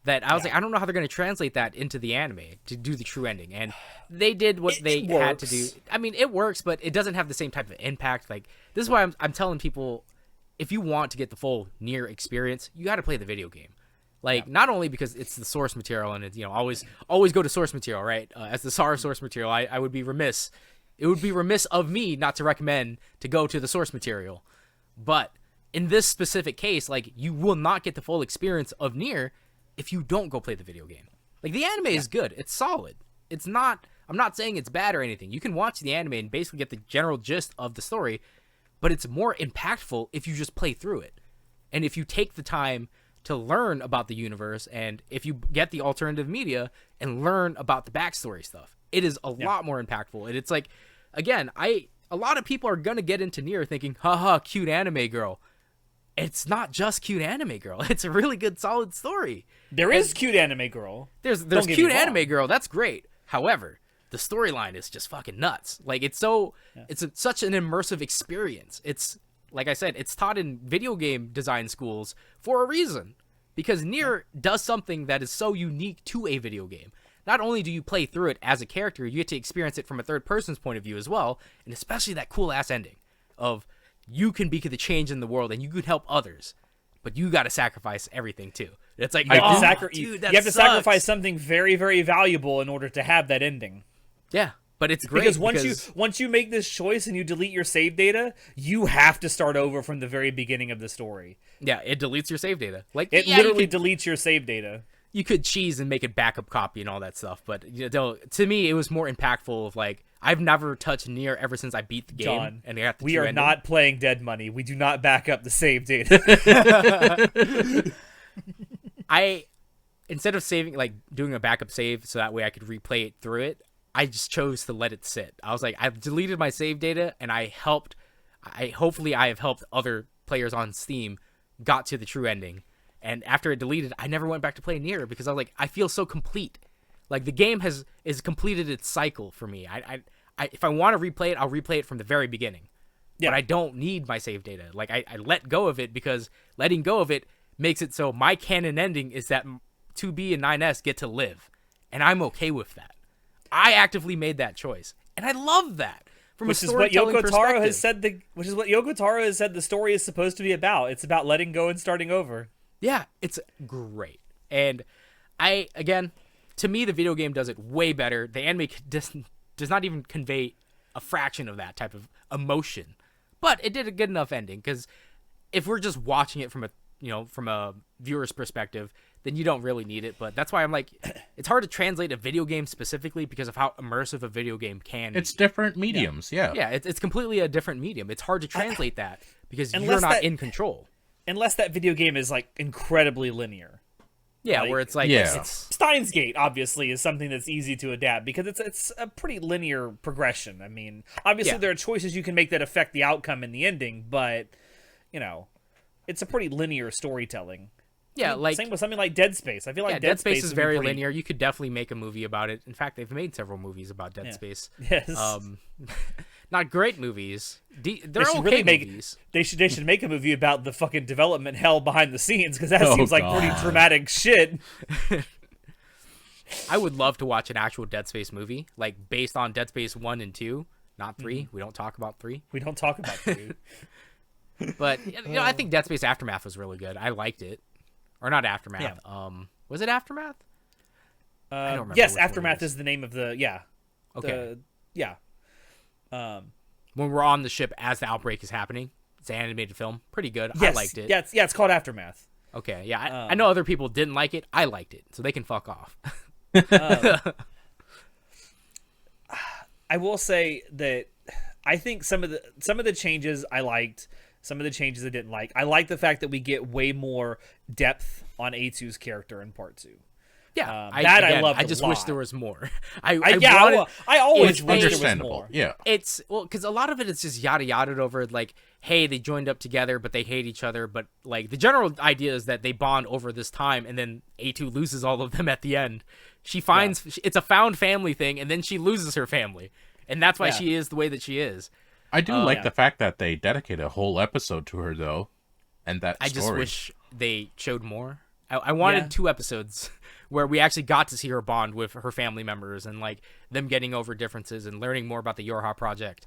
That I was like, I don't know how they're going to translate that into the anime to do the true ending, and they did what they had to do. I mean, it works, but it doesn't have the same type of impact. Like this is why I'm telling people, if you want to get the full NieR experience, you got to play the video game. Like not only because it's the source material and it's always go to source material, right? As the source material, I would be remiss. It would be remiss of me not to recommend to go to the source material. But in this specific case, like you will not get the full experience of NieR if you don't go play the video game. Like the anime is good. It's solid. It's not, I'm not saying it's bad or anything. You can watch the anime and basically get the general gist of the story, but it's more impactful if you just play through it. And if you take the time to learn about the universe, and if you get the alternative media and learn about the backstory stuff, it is a lot more impactful. And it's like, again, a lot of people are gonna get into NieR thinking, haha, cute anime girl. It's not just cute anime girl. It's a really good, solid story. There is cute anime girl. There's Don't get me cute wrong. anime girl. That's great. However, the storyline is just fucking nuts. Like it's such an immersive experience. It's like I said, it's taught in video game design schools for a reason, because NieR does something that is so unique to a video game. Not only do you play through it as a character, you get to experience it from a third person's point of view as well, and especially that cool ass ending of you can be the change in the world and you could help others, but you got to sacrifice everything too. It's like, You have, to, dude, you have to sacrifice something very, very valuable in order to have that ending. Yeah, but it's great Because once you make this choice and you delete your save data, you have to start over from the very beginning of the story. yeah, it deletes your save data. Like It yeah, literally deletes your save data. you could cheese and make a backup copy and all that stuff, but to me it was more impactful of like, I've never touched NieR ever since I beat the game. John, and I got the we true are ending. not playing Dead Money. We do not back up the save data. Instead of saving, like doing a backup save so that way I could replay it through it, I just chose to let it sit. I was like, I've deleted my save data, and hopefully I have helped other players on Steam got to the true ending, And after it deleted, I never went back to play NieR because I was like, I feel so complete. Like the game is completed its cycle for me. I if I want to replay it, I'll replay it from the very beginning. Yeah. But I don't need my save data. Like I let go of it because letting go of it makes it so my canon ending is that 2B and 9S get to live, and I'm okay with that. I actively made that choice, and I love that. Which is what Yoko Taro has said. Which is what Yoko Taro has said. The story is supposed to be about. It's about letting go and starting over. Yeah, it's great. And to me, the video game does it way better. The anime does not even convey a fraction of that type of emotion, but it did a good enough ending. Because if we're just watching it from a viewer's perspective, then you don't really need it. But that's why I'm like, it's hard to translate a video game specifically because of how immersive a video game can be. It's different mediums, yeah. Yeah, it's completely a different medium. It's hard to translate that because you're not in control. Unless that video game is like incredibly linear. Yeah, where it's like Steins Gate obviously is something that's easy to adapt because it's a pretty linear progression. I mean, obviously there are choices you can make that affect the outcome in the ending, but it's a pretty linear storytelling. Yeah, like same with something like Dead Space. I feel like Dead Space is very linear. You could definitely make a movie about it. In fact, they've made several movies about Dead Space. Yes. Not great movies. They're okay really movies. They should make a movie about the fucking development hell behind the scenes because that seems like pretty dramatic shit. I would love to watch an actual Dead Space movie, like based on Dead Space 1 and 2, not 3. We don't talk about 3. We don't talk about 3. But I think Dead Space Aftermath was really good. I liked it. Or not Aftermath. Yeah. Was it Aftermath? I don't remember. Yes, Aftermath is the name of the Okay. When we're on the ship as the outbreak is happening, it's an animated film. Pretty good. Yes, I liked it. Yeah, it's called Aftermath. Okay, yeah. I know other people didn't like it. I liked it, so they can fuck off. I will say that I think some of the changes I liked. Some of the changes I didn't like. I like the fact that we get way more depth on A2's character in part 2. Yeah, I love. I just wish there was more. I always wish there was more. Yeah, it's because a lot of it is just yada yada over. Like, hey, they joined up together, but they hate each other. But like the general idea is that they bond over this time, and then A2 loses all of them at the end. She finds it's a found family thing, and then she loses her family, and that's why she is the way that she is. I do like the fact that they dedicate a whole episode to her, though, and that I just wish they showed more. I wanted 2 episodes where we actually got to see her bond with her family members and like them getting over differences and learning more about the Yorha project,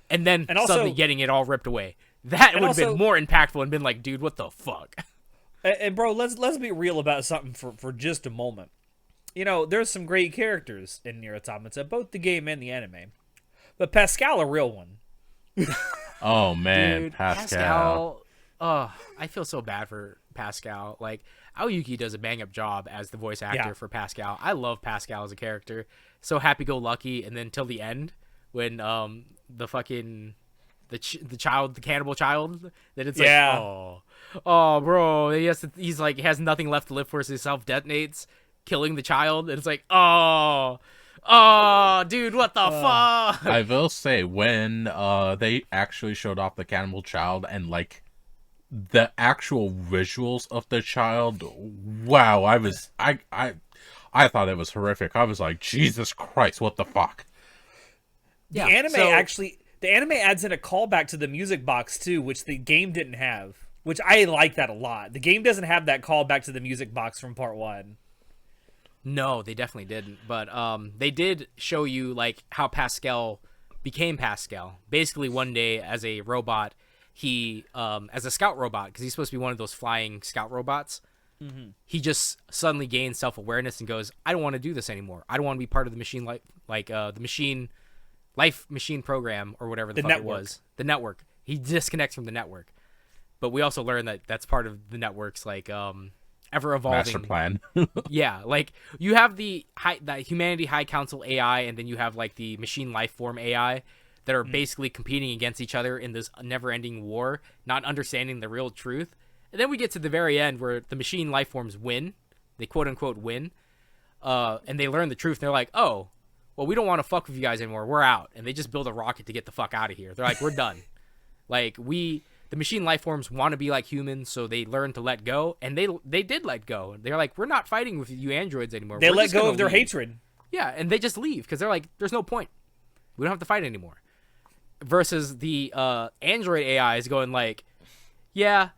and then suddenly getting it all ripped away. That would have been more impactful and been like, dude, what the fuck? And bro, let's be real about something for just a moment. There's some great characters in NieR Automata, both the game and the anime, but Pascal, a real one. Oh man, dude, Pascal. I feel so bad for Pascal. Like, Aoyuki does a bang up job as the voice actor for Pascal. I love Pascal as a character. So happy-go-lucky, and then till the end when the fucking the child, the cannibal child, that it's like, oh bro, he's like has nothing left to live for, so he self-detonates, killing the child, and it's like, oh dude, what the fuck? I will say, when they actually showed off the cannibal child and like the actual visuals of the child, wow, I thought it was horrific. I was like, Jesus Christ, what the fuck? The anime adds in a callback to the music box too, which the game didn't have, which I like that a lot. The game doesn't have that callback to the music box from part 1. No, they definitely didn't. But they did show you like how Pascal became Pascal. Basically, one day as a robot, he as a scout robot, because he's supposed to be one of those flying scout robots. Mm-hmm. He just suddenly gains self-awareness and goes, I don't want to do this anymore. I don't want to be part of the machine the machine life machine program or whatever the fuck network. It was. The network. He disconnects from the network. But we also learn that that's part of the network's like ever evolving master plan. Yeah, like you have the Humanity High Council AI, and then you have like the machine life form AI that are basically competing against each other in this never-ending war, not understanding the real truth. And then we get to the very end where the machine life forms win. They quote unquote win. And they learn the truth. And they're like, oh, well, we don't want to fuck with you guys anymore. We're out. And they just build a rocket to get the fuck out of here. They're like, we're done. Like, the machine life forms want to be like humans, so they learn to let go, and they did let go. They're like, we're not fighting with you androids anymore. They We're let just go gonna of their leave." hatred. Yeah, and they just leave because they're like, there's no point. We don't have to fight anymore. Versus the android AI is going like, yeah,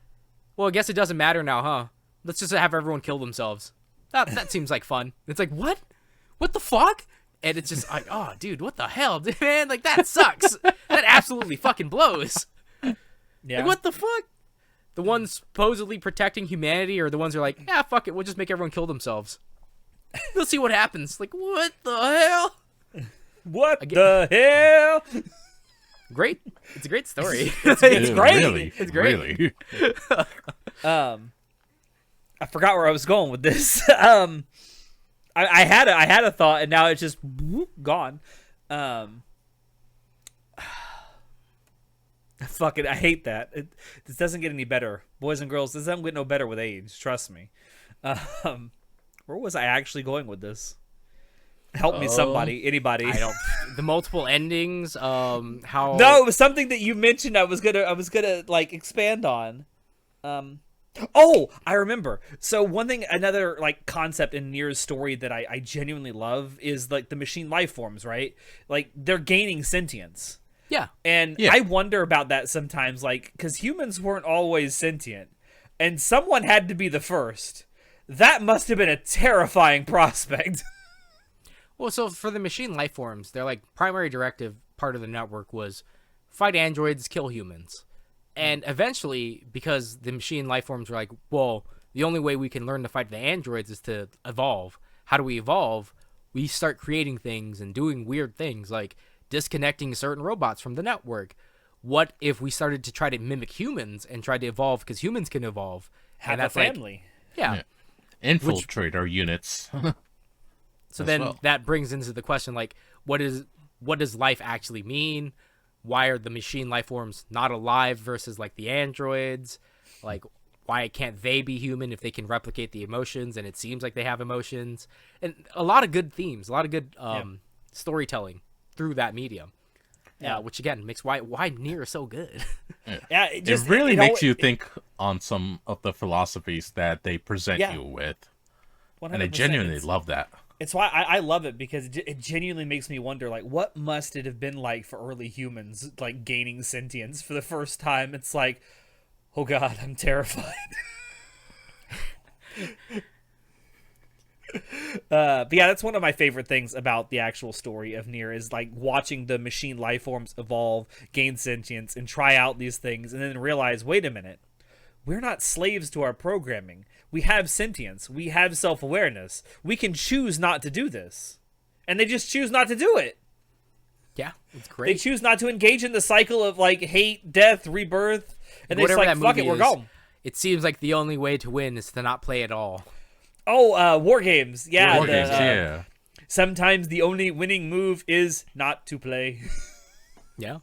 well, I guess it doesn't matter now, huh? Let's just have everyone kill themselves. That seems like fun. It's like, what? What the fuck? And it's just like, oh, dude, what the hell, man? Like, that sucks. That absolutely fucking blows. Yeah. Like, what the fuck? The ones supposedly protecting humanity are the ones who are like, yeah, fuck it, we'll just make everyone kill themselves. We'll see what happens. Like, what the hell? What the hell? Great. It's a great story. It's Yeah, great. Really, It's great. Really. I forgot where I was going with this. I had a thought, and now it's just whoop, gone. Fuck it, I hate that. This doesn't get any better, boys and girls. This doesn't get no better with age. Trust me. Where was I actually going with this? Help me, somebody, anybody. I don't. The multiple endings. How? No, it was something that you mentioned. I was gonna like expand on. Oh, I remember. So one thing, another like concept in NieR's story that I genuinely love is like the machine life forms, right? Like they're gaining sentience. Yeah. And Yeah. I wonder about that sometimes, like, because humans weren't always sentient, and someone had to be the first. That must have been a terrifying prospect. Well, so for the machine life forms, their like primary directive part of the network was fight androids, kill humans. And eventually, because the machine life forms were like, well, the only way we can learn to fight the androids is to evolve. How do we evolve? We start creating things and doing weird things like disconnecting certain robots from the network. What if we started to try to mimic humans and try to evolve because humans can evolve? Have and a that's like, family. yeah. Infiltrate our units. So as then well. that brings into the question, like, what does life actually mean? Why are the machine life forms not alive versus like the androids? Like, why can't they be human if they can replicate the emotions and it seems like they have emotions? And a lot of good themes, a lot of good storytelling through that medium. Yeah. Which again makes why NieR is so good. Yeah, It really makes you think on some of the philosophies that they present Yeah. you with. 100%. And I genuinely love that. It's why I love it, because it genuinely makes me wonder, like, what must it have been like for early humans, like, gaining sentience for the first time? It's like, oh god, I'm terrified. But yeah, that's one of my favorite things about the actual story of NieR is like watching the machine life forms evolve, gain sentience, and try out these things, and then realize, wait a minute, we're not slaves to our programming. We have sentience. We have self-awareness. We can choose not to do this. And they just choose not to do it. Yeah, it's They great. choose not to engage in the cycle of like hate, death, rebirth. And they're just Whatever like, that fuck movie it, we're is, going. It seems like the only way to win is to not play at all. Oh, war games. Yeah. War the, games, yeah. Sometimes the only winning move is not to play. Yeah.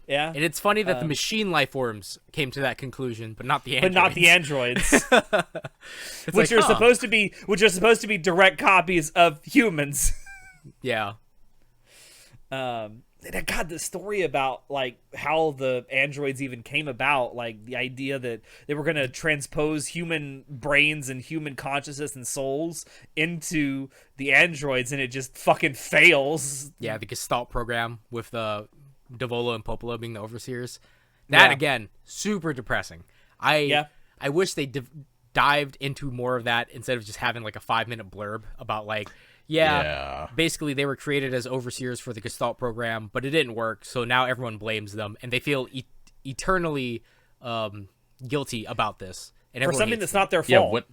Yeah. And it's funny that the machine life forms came to that conclusion, but not the But androids. not the androids. It's which like, are huh. supposed to be direct copies of humans. Yeah. And God, the story about like how the androids even came about, like the idea that they were going to transpose human brains and human consciousness and souls into the androids, and it just fucking fails. Yeah, the Gestalt program with Devola and Popola being the overseers. That, Yeah. again, super depressing. I wish they dived into more of that instead of just having like a 5-minute blurb about like, Yeah. basically they were created as overseers for the Gestalt program, but it didn't work, so now everyone blames them, and they feel eternally guilty about this. And For everyone something hates that's them. not their Yeah, fault.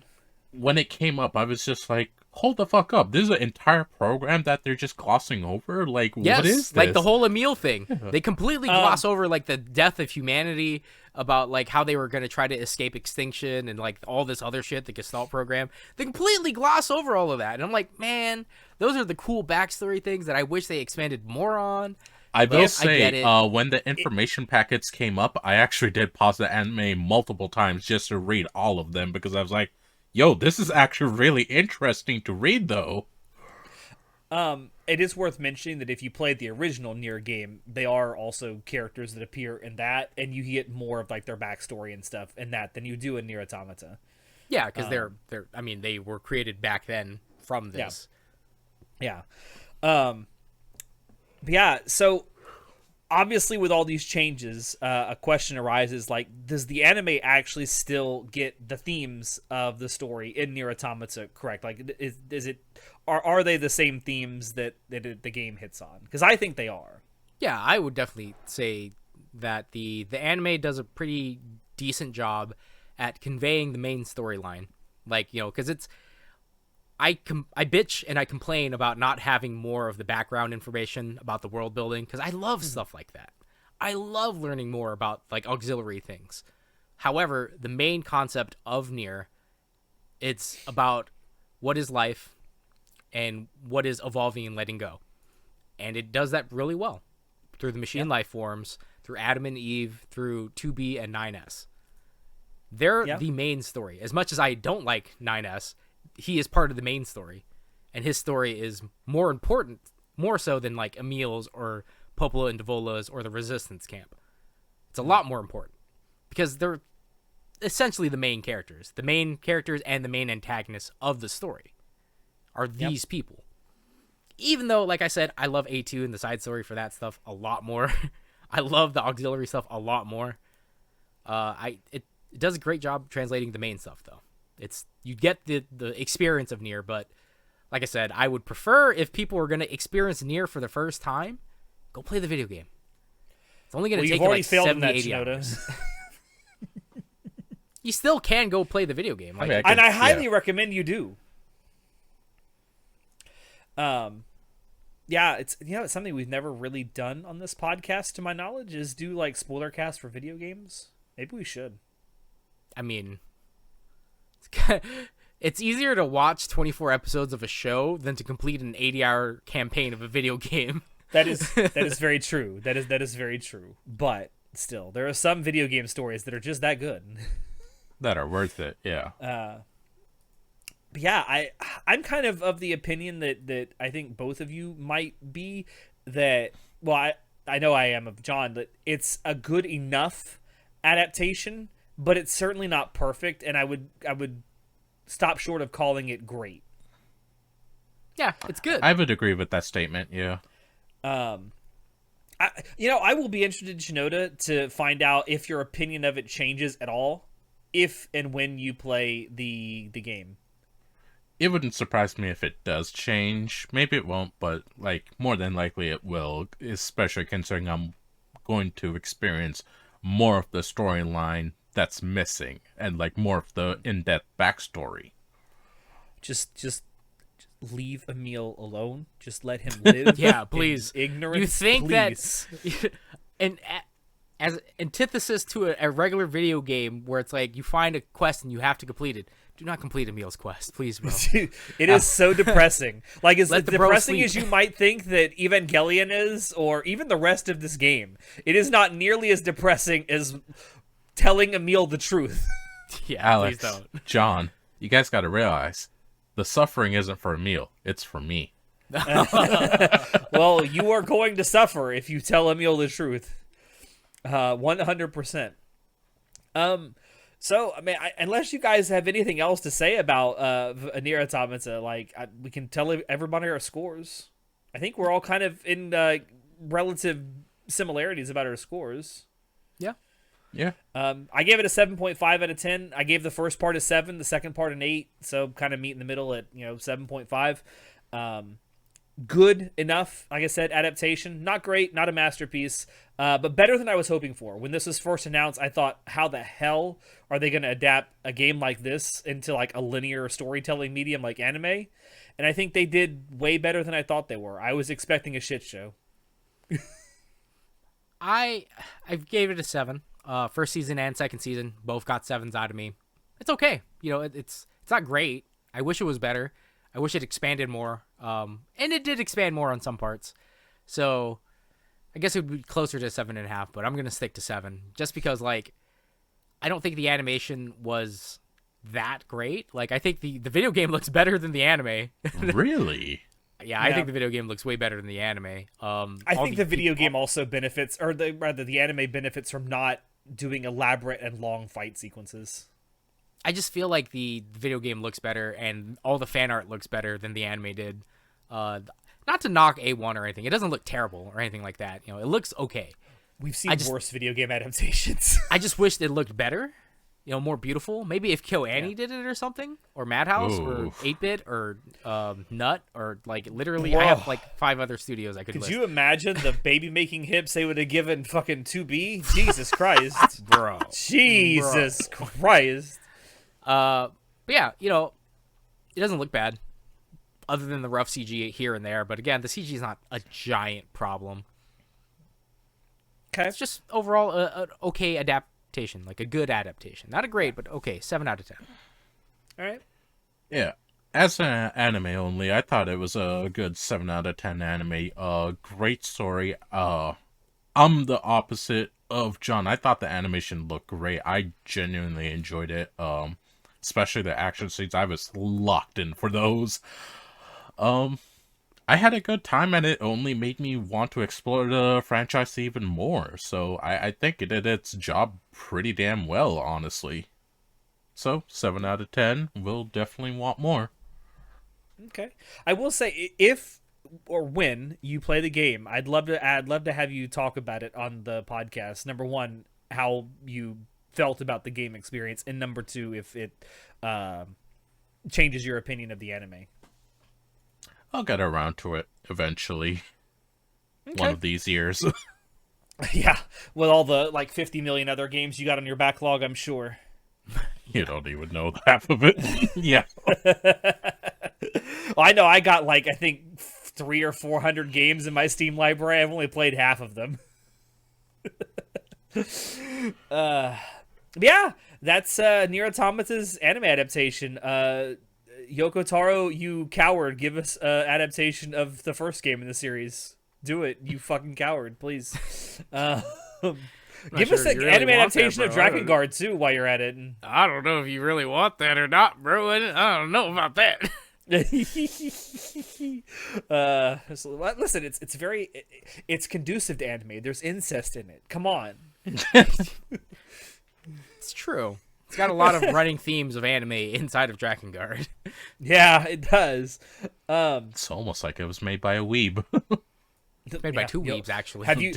when it came up, I was just like, hold the fuck up. This is an entire program that they're just glossing over? Like, Yes, what is this? like the whole Emil thing. They completely gloss over like the death of humanity, about like how they were going to try to escape extinction and like all this other shit, the Gestalt program. They completely gloss over all of that. And I'm like, man, those are the cool backstory things that I wish they expanded more on. I will I say, get it. when the information packets came up, I actually did pause the anime multiple times just to read all of them, because I was like, yo, this is actually really interesting to read, though. It is worth mentioning that if you played the original NieR game, they are also characters that appear in that, and you get more of like their backstory and stuff in that than you do in NieR Automata. Yeah, because they're I mean, they were created back then from Yeah. this. Yeah. But yeah, so obviously with all these changes, a question arises like, does the anime actually still get the themes of the story in NieR Automata correct? Like, is it are they the same themes that the game hits on? Because I think they are. Yeah, I would definitely say that the anime does a pretty decent job at conveying the main storyline. Like, because it's I bitch and I complain about not having more of the background information about the world building because I love stuff like that. I love learning more about like auxiliary things. However, the main concept of NieR, it's about what is life and what is evolving and letting go. And it does that really well through the machine life forms, through Adam and Eve, through 2B and 9S. They're the main story. As much as I don't like 9S, he is part of the main story. And his story is more important, more so than like Emil's or Popolo and Davola's or the Resistance camp. It's a lot more important because they're essentially the main characters. The main characters and the main antagonists of the story are these people. Even though, like I said, I love A2 and the side story for that stuff a lot more. I love the auxiliary stuff a lot more. It does a great job translating the main stuff, though. You get the experience of NieR, but like I said, I would prefer if people were going to experience NieR for the first time, go play the video game. It's only going to take you like 70, 80 hours. You still can go play the video game. Like, I highly recommend you do. Yeah, it's it's something we've never really done on this podcast, to my knowledge, is do like Spoilercast for video games. Maybe we should. I mean, it's easier to watch 24 episodes of a show than to complete an 80-hour campaign of a video game. That is very true. That is very true. But still, there are some video game stories that are just that good. That are worth it, yeah. But yeah, I'm kind of the opinion that I think both of you might be, that, well, I know I am of John, that it's a good enough adaptation, but it's certainly not perfect, and I would stop short of calling it great. Yeah, it's good. I would agree with that statement, yeah. I will be interested, Shinoda, to find out if your opinion of it changes at all, if and when you play the game. It wouldn't surprise me if it does change. Maybe it won't, but like more than likely it will, especially considering I'm going to experience more of the storyline that's missing and like more of the in-depth backstory. Just leave Emil alone. Just let him live. Yeah, please. Ignorance. You think please. that, and as antithesis to a regular video game where it's like you find a quest and you have to complete it. Do not complete Emil's quest, please, bro. It is so depressing. Like, as depressing sleep. as you might think that Evangelion is, or even the rest of this game, it is not nearly as depressing as telling Emil the truth. Yeah, Alex, please don't. John, you guys got to realize the suffering isn't for Emil; it's for me. Well, you are going to suffer if you tell Emil the truth. 100%. So, I mean, unless you guys have anything else to say about NieR Automata, like, we can tell everybody our scores. I think we're all kind of in relative similarities about our scores. Yeah. Yeah. I gave it a 7.5 out of 10. I gave the first part a 7, the second part an 8, so kind of meet in the middle at 7.5. Good enough, like I said, adaptation. Not great, not a masterpiece, but better than I was hoping for. When this was first announced, I thought, how the hell are they going to adapt a game like this into like a linear storytelling medium like anime? And I think they did way better than I thought they were. I was expecting a shit show. I gave it a 7. First season and second season both got 7s out of me. It's okay. It's not great. I wish it was better. I wish it expanded more. And it did expand more on some parts. So I guess it would be closer to 7.5, but I'm going to stick to 7 just because, like, I don't think the animation was that great. Like, I think the video game looks better than the anime. Really? Yeah, I think the video game looks way better than the anime. I think the video game also benefits, or the anime benefits from not doing elaborate and long fight sequences. I just feel like the video game looks better, and all the fan art looks better than the anime did. Not to knock A1 or anything, it doesn't look terrible or anything like that. You know, it looks okay. We've seen worse video game adaptations. I just wished it looked better, you know, more beautiful. Maybe if KyoAni did it or something, or Madhouse, or 8-Bit, or Nut, or like literally, I have like 5 other studios I could list. Could you imagine the baby making hips they would have given fucking 2B? Jesus Christ, bro. Jesus Christ. But yeah, you know, it doesn't look bad, other than the rough CG here and there. But again, the CG is not a giant problem. Okay, it's just overall an okay adaptation, like a good adaptation, not a great, but okay, 7 out of 10. All right. Yeah, as an anime only, I thought it was a good 7 out of 10 anime. Great story. I'm the opposite of John. I thought the animation looked great. I genuinely enjoyed it. Especially the action scenes. I was locked in for those. I had a good time, and it only made me want to explore the franchise even more. So I think it did its job pretty damn well, honestly. So 7 out of 10. We'll definitely want more. Okay, I will say, if or when you play the game, I'd love to have you talk about it on the podcast. Number one, how you felt about the game experience, and number two, if it changes your opinion of the anime. I'll get around to it eventually. Okay. One of these years. Yeah, with all the like 50 million other games you got on your backlog, I'm sure. You don't even know half of it. Yeah. Well, I know I got like, I think 300 or 400 games in my Steam library. I've only played half of them. Yeah, that's NieR Automata's anime adaptation. Yoko Taro, you coward, give us an adaptation of the first game in the series. Do it, you fucking coward, please. Give us an anime adaptation of Drakengard too while you're at it. I don't know if you really want that or not, bro. I don't know about that. Listen, it's conducive to anime. There's incest in it. Come on. It's true. It's got a lot of running themes of anime inside of Drakengard. Yeah, it does. It's almost like it was made by a weeb. It's made by 2 weebs, actually. Have you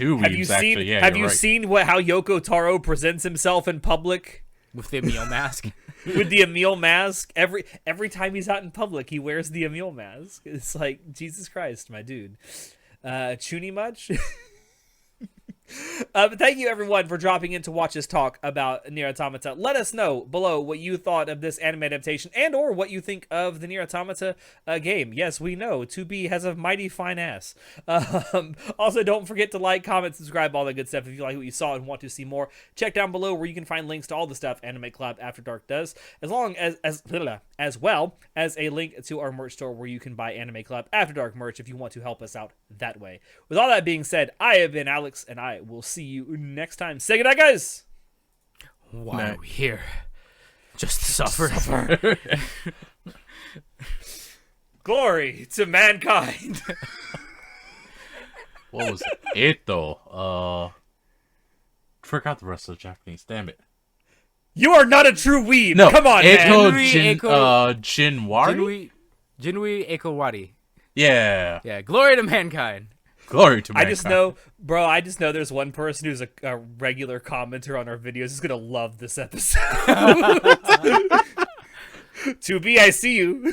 seen how Yoko Taro presents himself in public? With the Emil mask? With the Emil mask. Every time he's out in public, he wears the Emil mask. It's like, Jesus Christ, my dude. Chuny much? But thank you everyone for dropping in to watch us talk about NieR Automata. Let us know below what you thought of this anime adaptation, and or what you think of the NieR Automata game. Yes, we know 2B has a mighty fine ass. Also, don't forget to like, comment, subscribe, all that good stuff. If you like what you saw and want to see more, check down below where you can find links to all the stuff Anime Club After Dark does, as well as a link to our merch store where you can buy Anime Club After Dark merch if you want to help us out that way. With all that being said, I have been Alex, and I will see you next time. Say goodnight, guys. Why are we here? Just to suffer. Glory to mankind. What was it though? Forgot the rest of the Japanese. Damn it. You are not a true weeb. No, come on, Eiko man. Jinwari? Jinui Ekowari. Yeah. Yeah. Glory to mankind. Glory to mankind. I just know there's one person who's a regular commenter on our videos who's gonna love this episode. 2B, I see you.